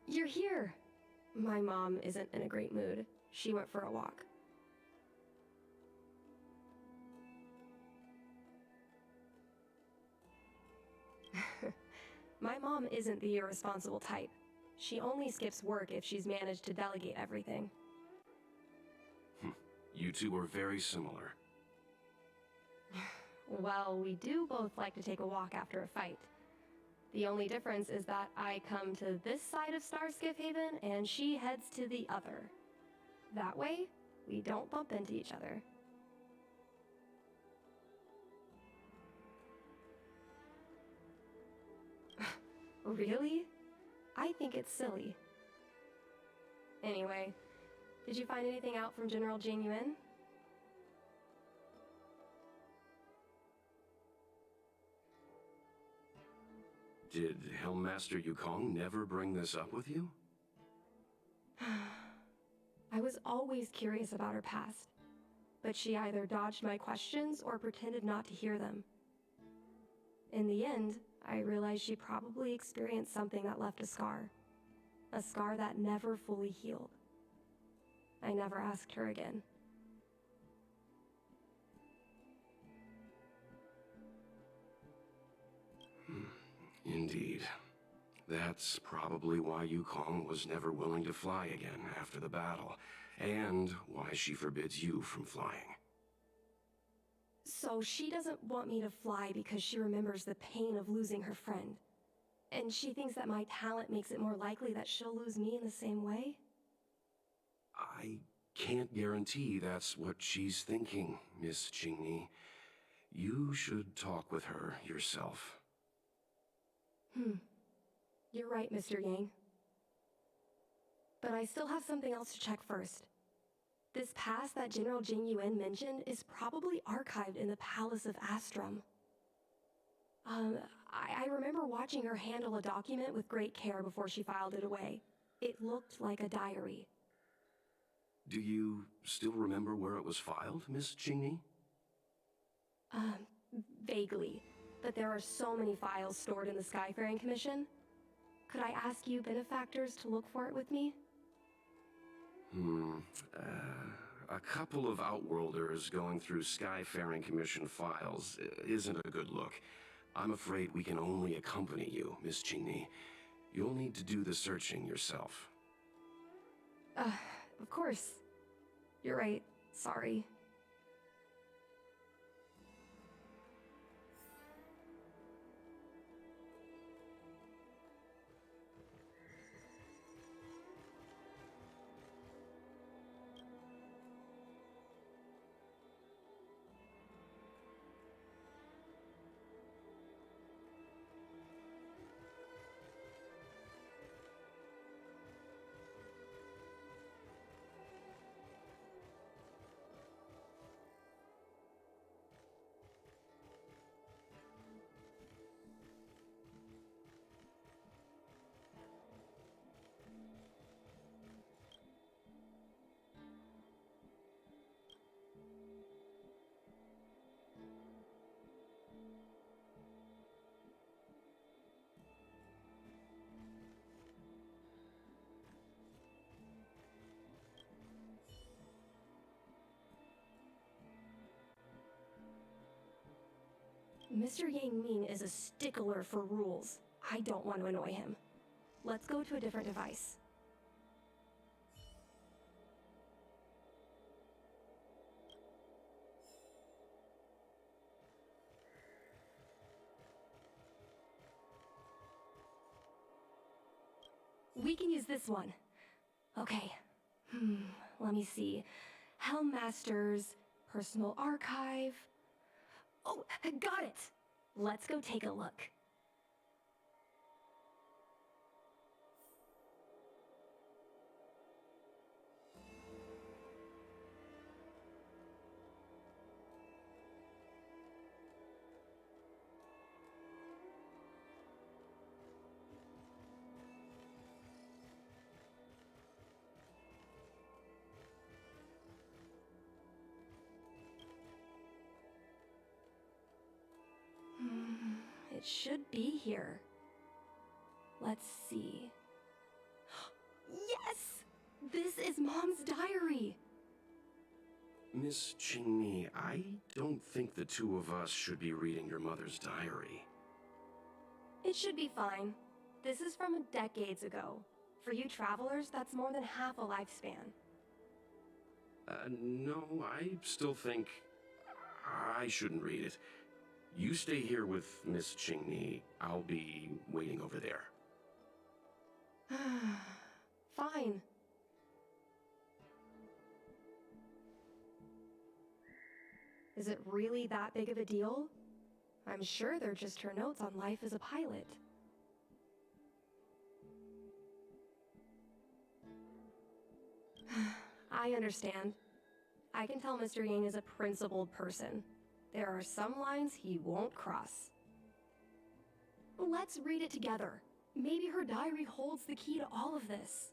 You're here. My mom isn't in a great mood. She went for a walk. My mom isn't the irresponsible type. She only skips work if she's managed to delegate everything. You two are very similar. Well, we do both like to take a walk after a fight. The only difference is that I come to this side of Starskiff Haven and she heads to the other. That way, we don't bump into each other. Really? I think it's silly. Anyway, did you find anything out from General Jing Yuan? Did Helmmaster Yukong never bring this up with you? I was always curious about her past, but she either dodged my questions or pretended not to hear them. In the end, I realized she probably experienced something that left a scar that never fully healed. I never asked her again. Indeed. That's probably why Yukong was never willing to fly again after the battle, and why she forbids you from flying. So she doesn't want me to fly because she remembers the pain of losing her friend. And she thinks that my talent makes it more likely that she'll lose me in the same way? I can't guarantee that's what she's thinking, Miss Qingni. You should talk with her yourself. You're right, Mr. Yang. But I still have something else to check first. This pass that General Jing Yuan mentioned is probably archived in the Palace of Astrum. I remember watching her handle a document with great care before she filed it away. It looked like a diary. Do you still remember where it was filed, Miss Qingni? Vaguely. But there are so many files stored in the Skyfaring Commission. Could I ask you benefactors to look for it with me? A couple of Outworlders going through Skyfaring Commission files isn't a good look. I'm afraid we can only accompany you, Miss Qingni. You'll need to do the searching yourself. Of course. You're right. Sorry. Mr. Yang Ming is a stickler for rules. I don't want to annoy him. Let's go to a different device. We can use this one. Okay. Let me see. Helmmaster's personal archive. Oh, got it! Let's go take a look. It should be here. Let's see. Yes! This is Mom's diary! Miss Qingni, I don't think the two of us should be reading your mother's diary. It should be fine. This is from decades ago. For you travelers, that's more than half a lifespan. No, I still think I shouldn't read it. You stay here with Miss Qingni. I'll be waiting over there. Fine. Is it really that big of a deal? I'm sure they're just her notes on life as a pilot. I understand. I can tell Mr. Yang is a principled person. There are some lines he won't cross. Let's read it together. Maybe her diary holds the key to all of this.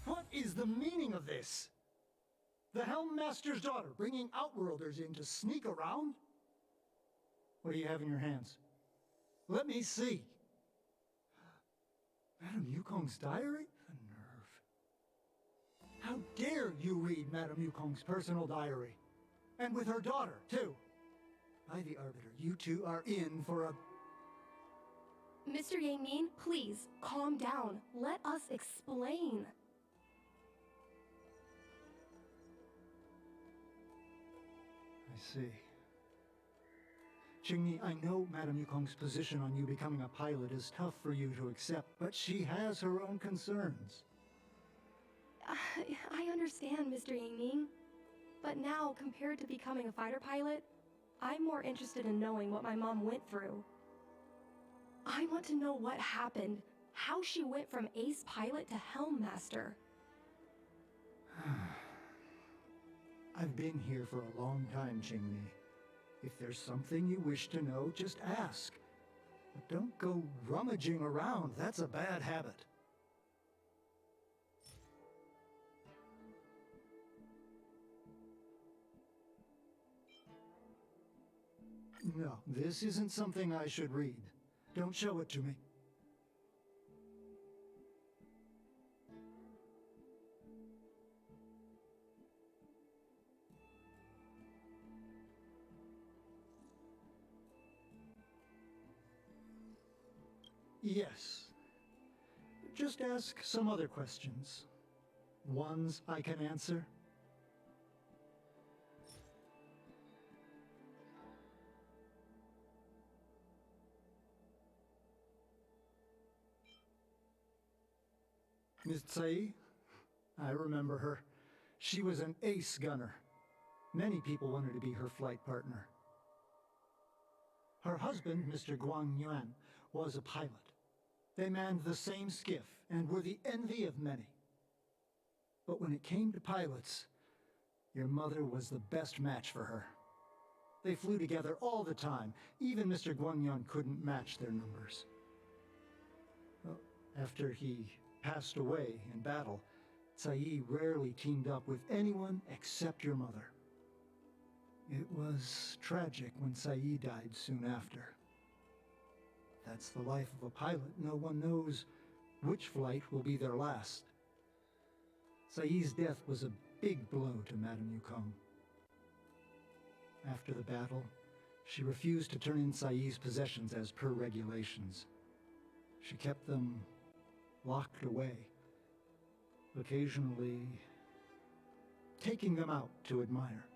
What is the meaning of this? The Helm Master's daughter bringing Outworlders in to sneak around? What do you have in your hands? Let me see. Madame Yukong's diary? The nerve. How dare you read Madame Yukong's personal diary? And with her daughter, too. By the Arbiter, you two are in for a... Mr. Yang Min, please, calm down. Let us explain. I see. Qingni, I know Madame Yukong's position on you becoming a pilot is tough for you to accept, but she has her own concerns. I understand, Mr. Yang Ming. But now, compared to becoming a fighter pilot, I'm more interested in knowing what my mom went through. I want to know what happened, how she went from ace pilot to Helm Master. I've been here for a long time, Qingni. If there's something you wish to know, just ask. But don't go rummaging around, that's a bad habit. No, this isn't something I should read. Don't show it to me. Yes. Just ask some other questions. Ones I can answer. Miss Tsai? I remember her. She was an ace gunner. Many people wanted to be her flight partner. Her husband, Mr. Guang Yuan, was a pilot. They manned the same skiff and were the envy of many. But when it came to pilots, your mother was the best match for her. They flew together all the time. Even Mr. Guangyuan couldn't match their numbers. Well, after he passed away in battle, Tsai rarely teamed up with anyone except your mother. It was tragic when Tsai died soon after. That's the life of a pilot. No one knows which flight will be their last. Tsai's death was a big blow to Madame Yukong. After the battle, she refused to turn in Tsai's possessions as per regulations. She kept them locked away, occasionally taking them out to admire.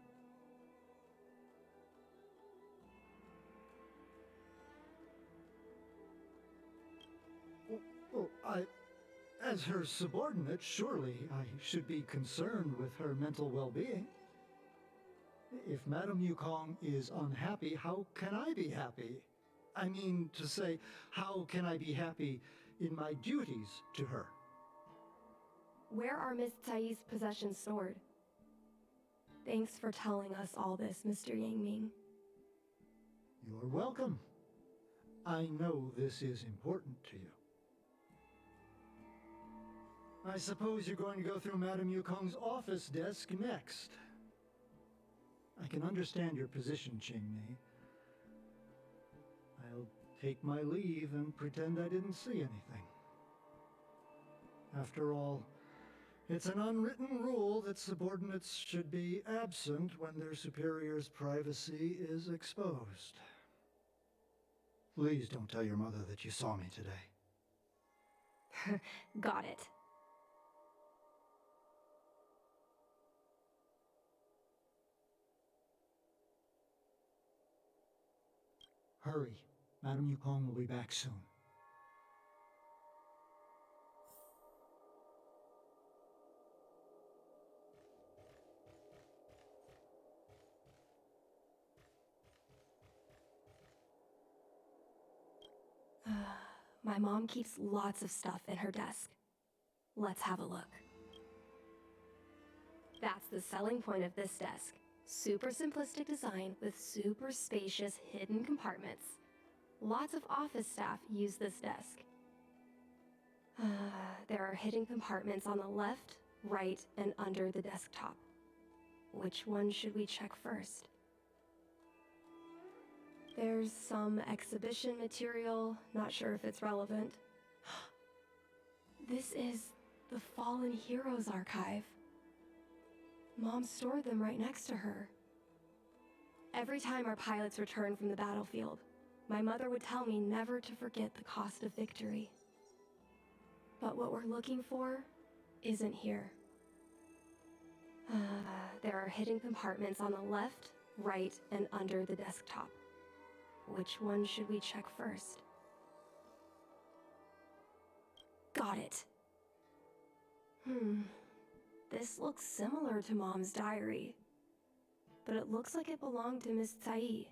Well, as her subordinate, surely I should be concerned with her mental well-being. If Madame Yukong is unhappy, how can I be happy? I mean to say, how can I be happy in my duties to her? Where are Miss Tsai's possessions stored? Thanks for telling us all this, Mr. Yangming. You're welcome. I know this is important to you. I suppose you're going to go through Madame Yukong's office desk next. I can understand your position, Qingmei. I'll take my leave and pretend I didn't see anything. After all, it's an unwritten rule that subordinates should be absent when their superior's privacy is exposed. Please don't tell your mother that you saw me today. Got it. Hurry. Madame Yukong will be back soon. My mom keeps lots of stuff in her desk. Let's have a look. That's the selling point of this desk. Super simplistic design with super spacious hidden compartments. Lots of office staff use this desk. There are hidden compartments on the left, right, and under the desktop. Which one should we check first? There's some exhibition material, not sure if it's relevant. This is the Fallen Heroes Archive. Mom stored them right next to her. Every time our pilots returned from the battlefield, my mother would tell me never to forget the cost of victory. But what we're looking for isn't here. There are hidden compartments on the left, right, and under the desktop. Which one should we check first? Got it. This looks similar to Mom's diary, but it looks like it belonged to Miss Tsai.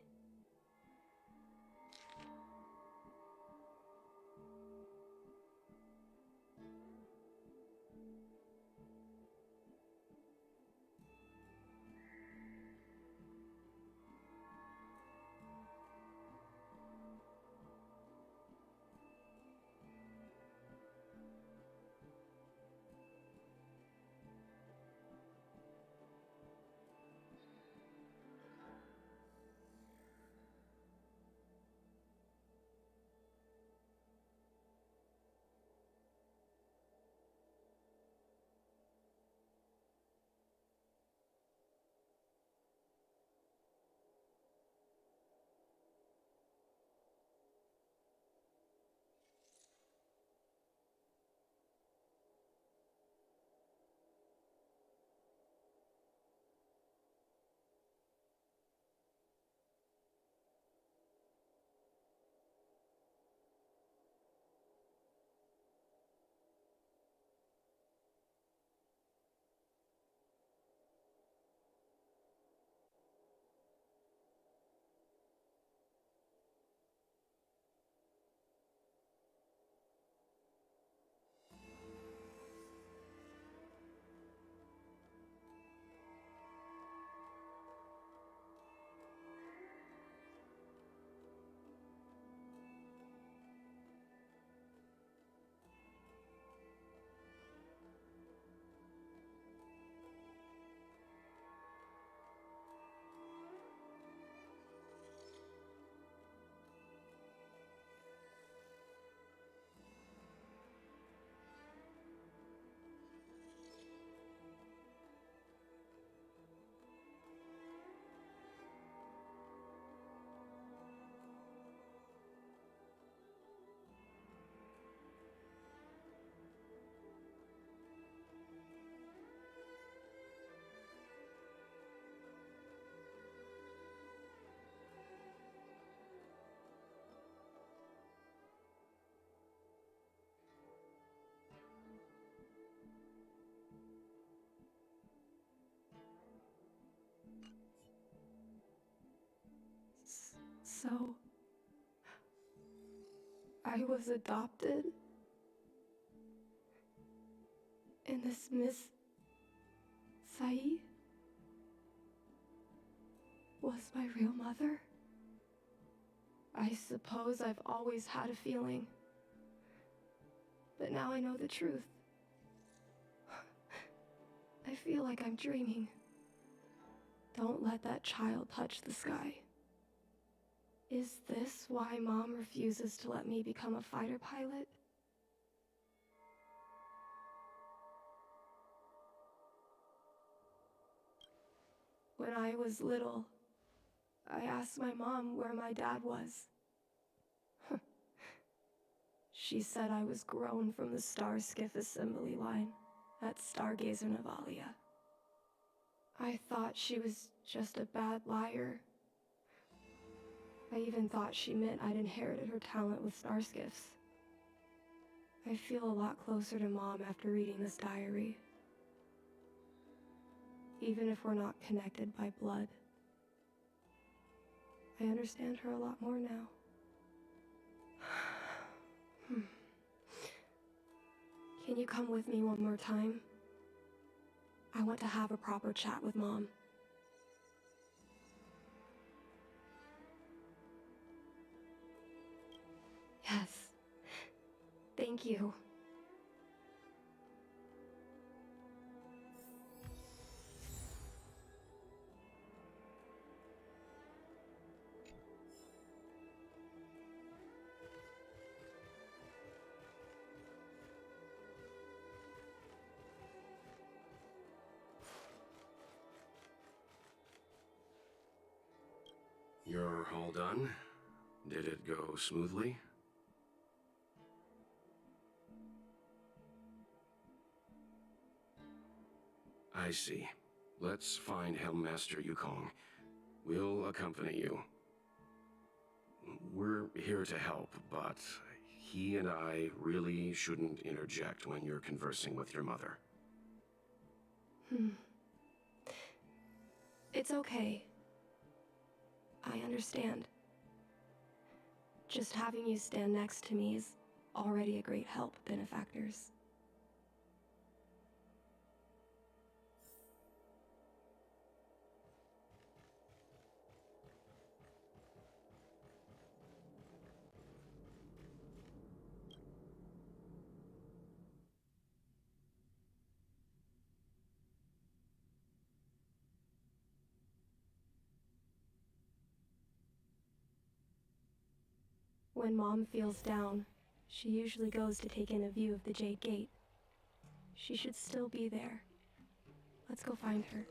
So, I was adopted? And this Miss Sai was my real mother? I suppose I've always had a feeling. But now I know the truth. I feel like I'm dreaming. Don't let that child touch the sky. Is this why Mom refuses to let me become a fighter pilot? When I was little, I asked my mom where my dad was. She said I was grown from the Star Skiff assembly line at Stargazer Navalia. I thought she was just a bad liar. I even thought she meant I'd inherited her talent with star skiffs. I feel a lot closer to Mom after reading this diary. Even if we're not connected by blood. I understand her a lot more now. Can you come with me one more time? I want to have a proper chat with Mom. Yes. Thank you. You're all done? Did it go smoothly? I see. Let's find Helmmaster Yukong. We'll accompany you. We're here to help, but he and I really shouldn't interject when you're conversing with your mother. It's okay. I understand. Just having you stand next to me is already a great help, benefactors. When Mom feels down, she usually goes to take in a view of the Jade Gate. She should still be there. Let's go find her.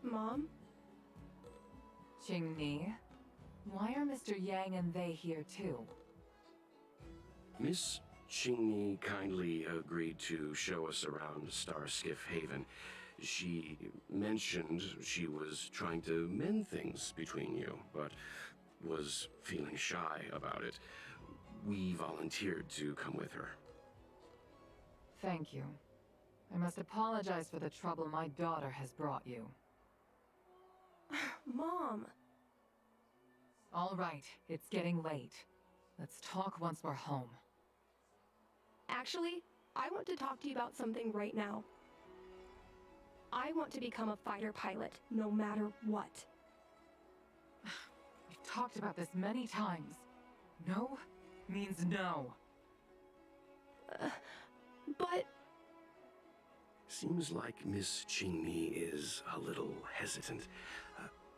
Mom? Qingni, why are Mr. Yang and they here too? Miss Qingni kindly agreed to show us around Star Skiff Haven. She mentioned she was trying to mend things between you, but was feeling shy about it. We volunteered to come with her. Thank you. I must apologize for the trouble my daughter has brought you. Mom! All right, it's getting late. Let's talk once we're home. Actually, I want to talk to you about something right now. I want to become a fighter pilot, no matter what. We've talked about this many times. No means no. But... Seems like Miss Qingni is a little hesitant.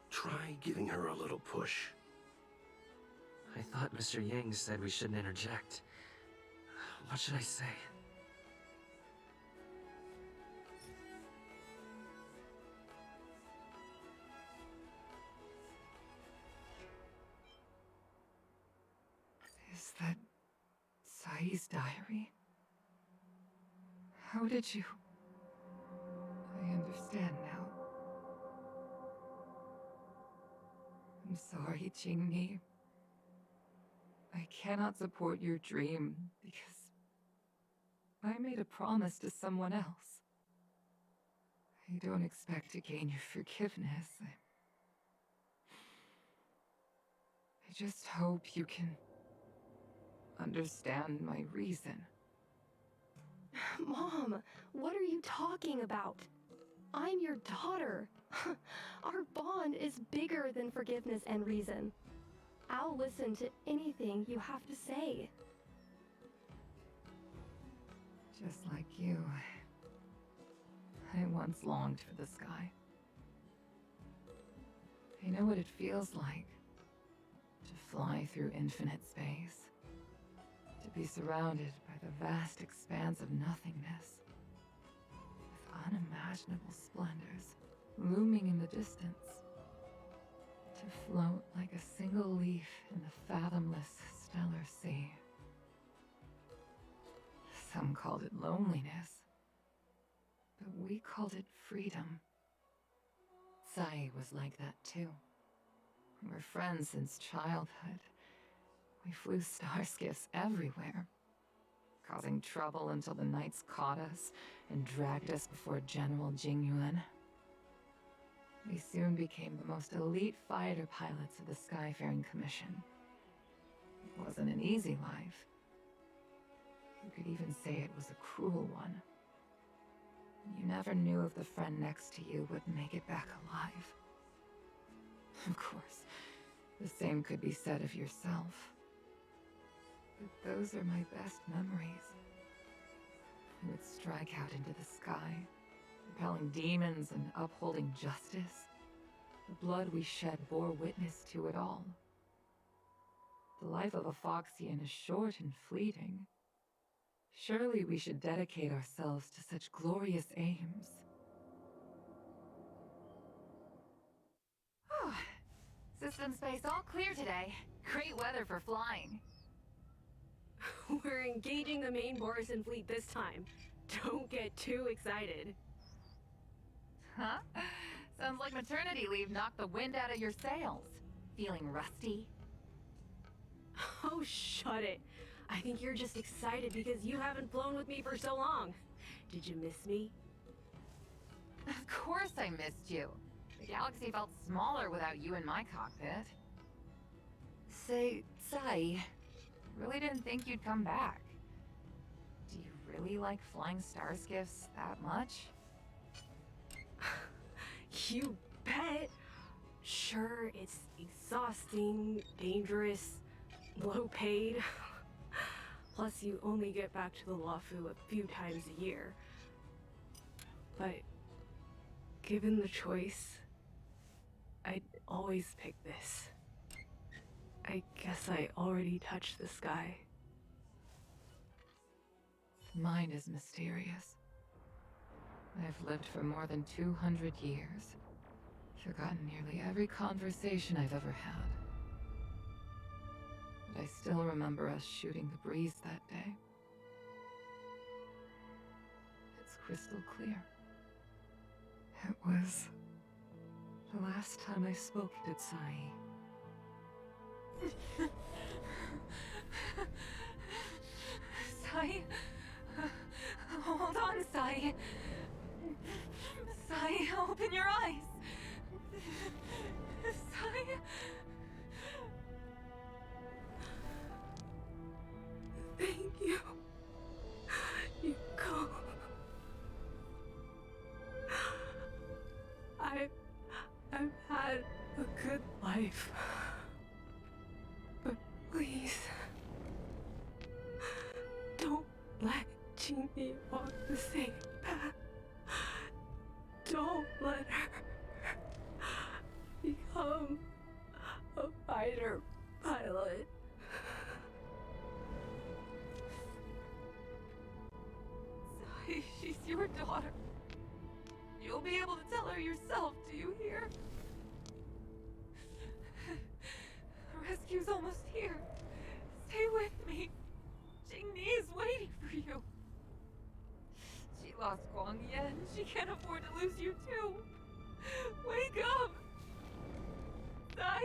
Try giving her a little push. I thought Mr. Yang said we shouldn't interject. What should I say? Is that Sai's diary? How did you... I understand now. I'm sorry, Jingni. I cannot support your dream because I made a promise to someone else. I don't expect to gain your forgiveness. I just hope you can understand my reason. Mom, what are you talking about? I'm your daughter. Our bond is bigger than forgiveness and reason. I'll listen to anything you have to say. Just like you, I once longed for the sky. I know what it feels like to fly through infinite space, to be surrounded by the vast expanse of nothingness, with unimaginable splendors looming in the distance, to float like a single leaf in the fathomless stellar sea. Some called it loneliness, but we called it freedom. Sai was like that too. We were friends since childhood. We flew star skiffs everywhere, causing trouble until the knights caught us and dragged us before General Jingyuan. We soon became the most elite fighter pilots of the Skyfaring Commission. It wasn't an easy life. You could even say it was a cruel one. You never knew if the friend next to you would make it back alive. Of course, the same could be said of yourself. But those are my best memories. We would strike out into the sky, repelling demons and upholding justice. The blood we shed bore witness to it all. The life of a Foxian is short and fleeting. Surely we should dedicate ourselves to such glorious aims. System space all clear today. Great weather for flying. We're engaging the main Borison fleet this time. Don't get too excited. Huh? Sounds like maternity leave knocked the wind out of your sails. Feeling rusty? Oh, shut it. I think you're just excited because you haven't flown with me for so long. Did you miss me? Of course I missed you. The galaxy felt smaller without you in my cockpit. Say, Sai, really didn't think you'd come back. Do you really like flying star skiffs that much? You bet. Sure, it's exhausting, dangerous, low paid. Plus, you only get back to the Luofu a few times a year. But given the choice, I'd always pick this. I guess I already touched the sky. Mine is mysterious. I've lived for more than 200 years. Forgotten nearly every conversation I've ever had. But I still remember us shooting the breeze that day. It's crystal clear. It was the last time I spoke to Sai. Sai? Hold on, Sai. Sai, open your eyes. Sai? Thank you. You go. I've had a good life. But please, don't let Jingyuan walk the same path. Don't let her become a fighter pilot. Sai, she's your daughter. You'll be able to tell her yourself, do you hear? The rescue's almost here. Stay with me. Jingni is waiting for you. She lost Guang Yan. She can't afford to lose you too. Wake up! Sai?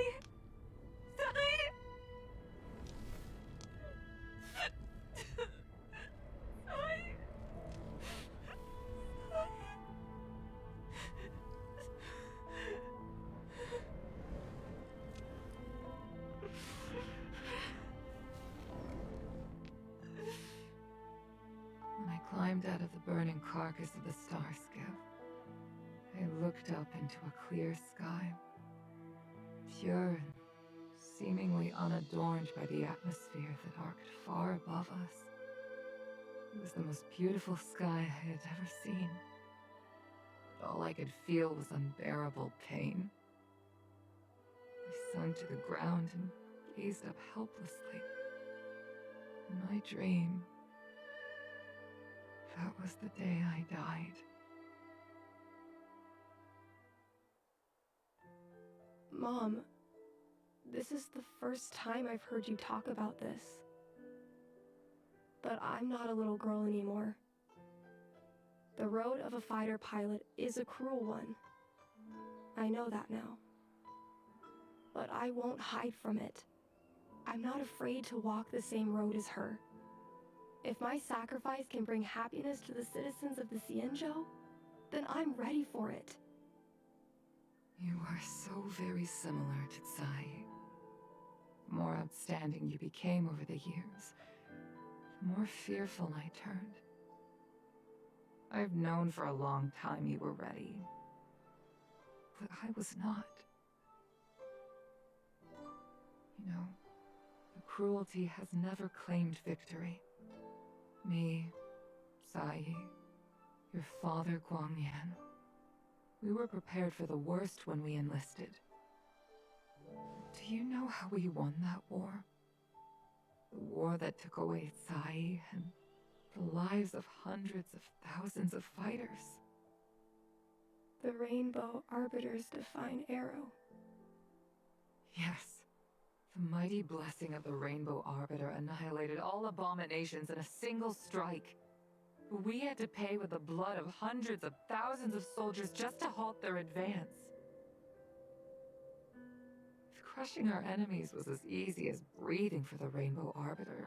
climbed out of the burning carcass of the star skiff, I looked up into a clear sky, pure and seemingly unadorned by the atmosphere that arced far above us. It was the most beautiful sky I had ever seen. But all I could feel was unbearable pain. I sunk to the ground and gazed up helplessly. In my dream, that was the day I died. Mom, this is the first time I've heard you talk about this. But I'm not a little girl anymore. The road of a fighter pilot is a cruel one. I know that now. But I won't hide from it. I'm not afraid to walk the same road as her. If my sacrifice can bring happiness to the citizens of the Xianzhou, then I'm ready for it. You are so very similar to Tsai. The more outstanding you became over the years, the more fearful I turned. I've known for a long time you were ready, but I was not. You know, the cruelty has never claimed victory. Me, Tsai, your father Guangyan, we were prepared for the worst when we enlisted. Do you know how we won that war? The war that took away Tsai and the lives of hundreds of thousands of fighters. The Rainbow Arbiter's divine arrow. Yes. The mighty blessing of the Rainbow Arbiter annihilated all abominations in a single strike. But we had to pay with the blood of hundreds of thousands of soldiers just to halt their advance. If crushing our enemies was as easy as breathing for the Rainbow Arbiter,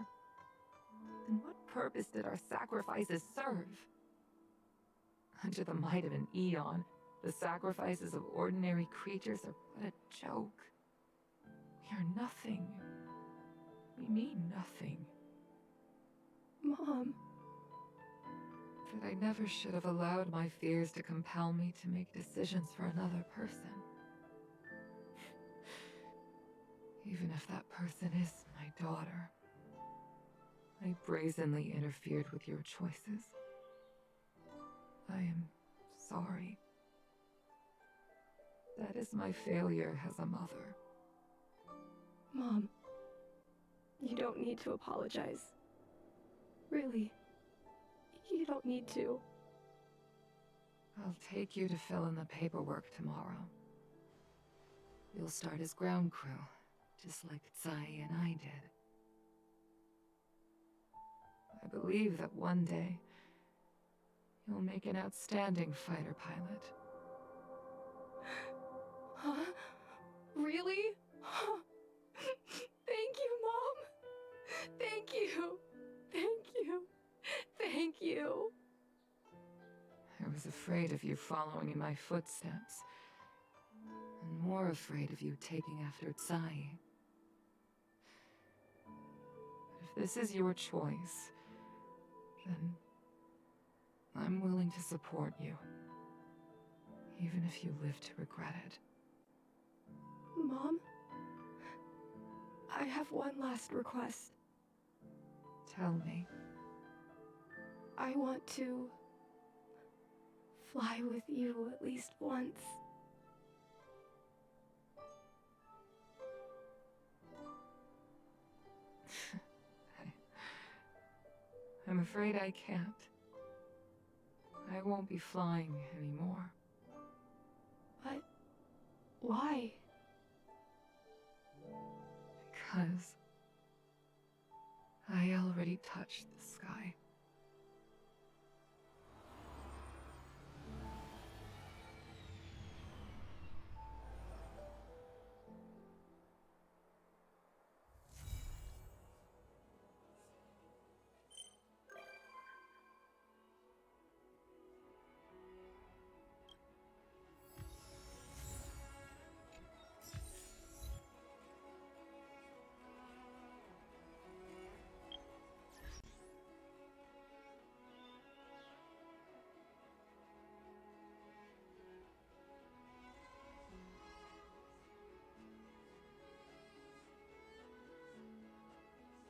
then what purpose did our sacrifices serve? Under the might of an eon, the sacrifices of ordinary creatures are but a joke. We are nothing. We mean nothing. Mom. That I never should have allowed my fears to compel me to make decisions for another person. Even if that person is my daughter. I brazenly interfered with your choices. I am sorry. That is my failure as a mother. Mom, you don't need to apologize. Really, you don't need to. I'll take you to fill in the paperwork tomorrow. You'll start as ground crew, just like Tsai and I did. I believe that one day, you'll make an outstanding fighter pilot. Huh? Really? Thank you, Mom. Thank you. Thank you. Thank you. I was afraid of you following in my footsteps, and more afraid of you taking after Tsai. But if this is your choice, then I'm willing to support you, even if you live to regret it. Mom, I have one last request. Tell me. I want to fly with you at least once. I'm afraid I can't. I won't be flying anymore. But why? Because I already touched the sky.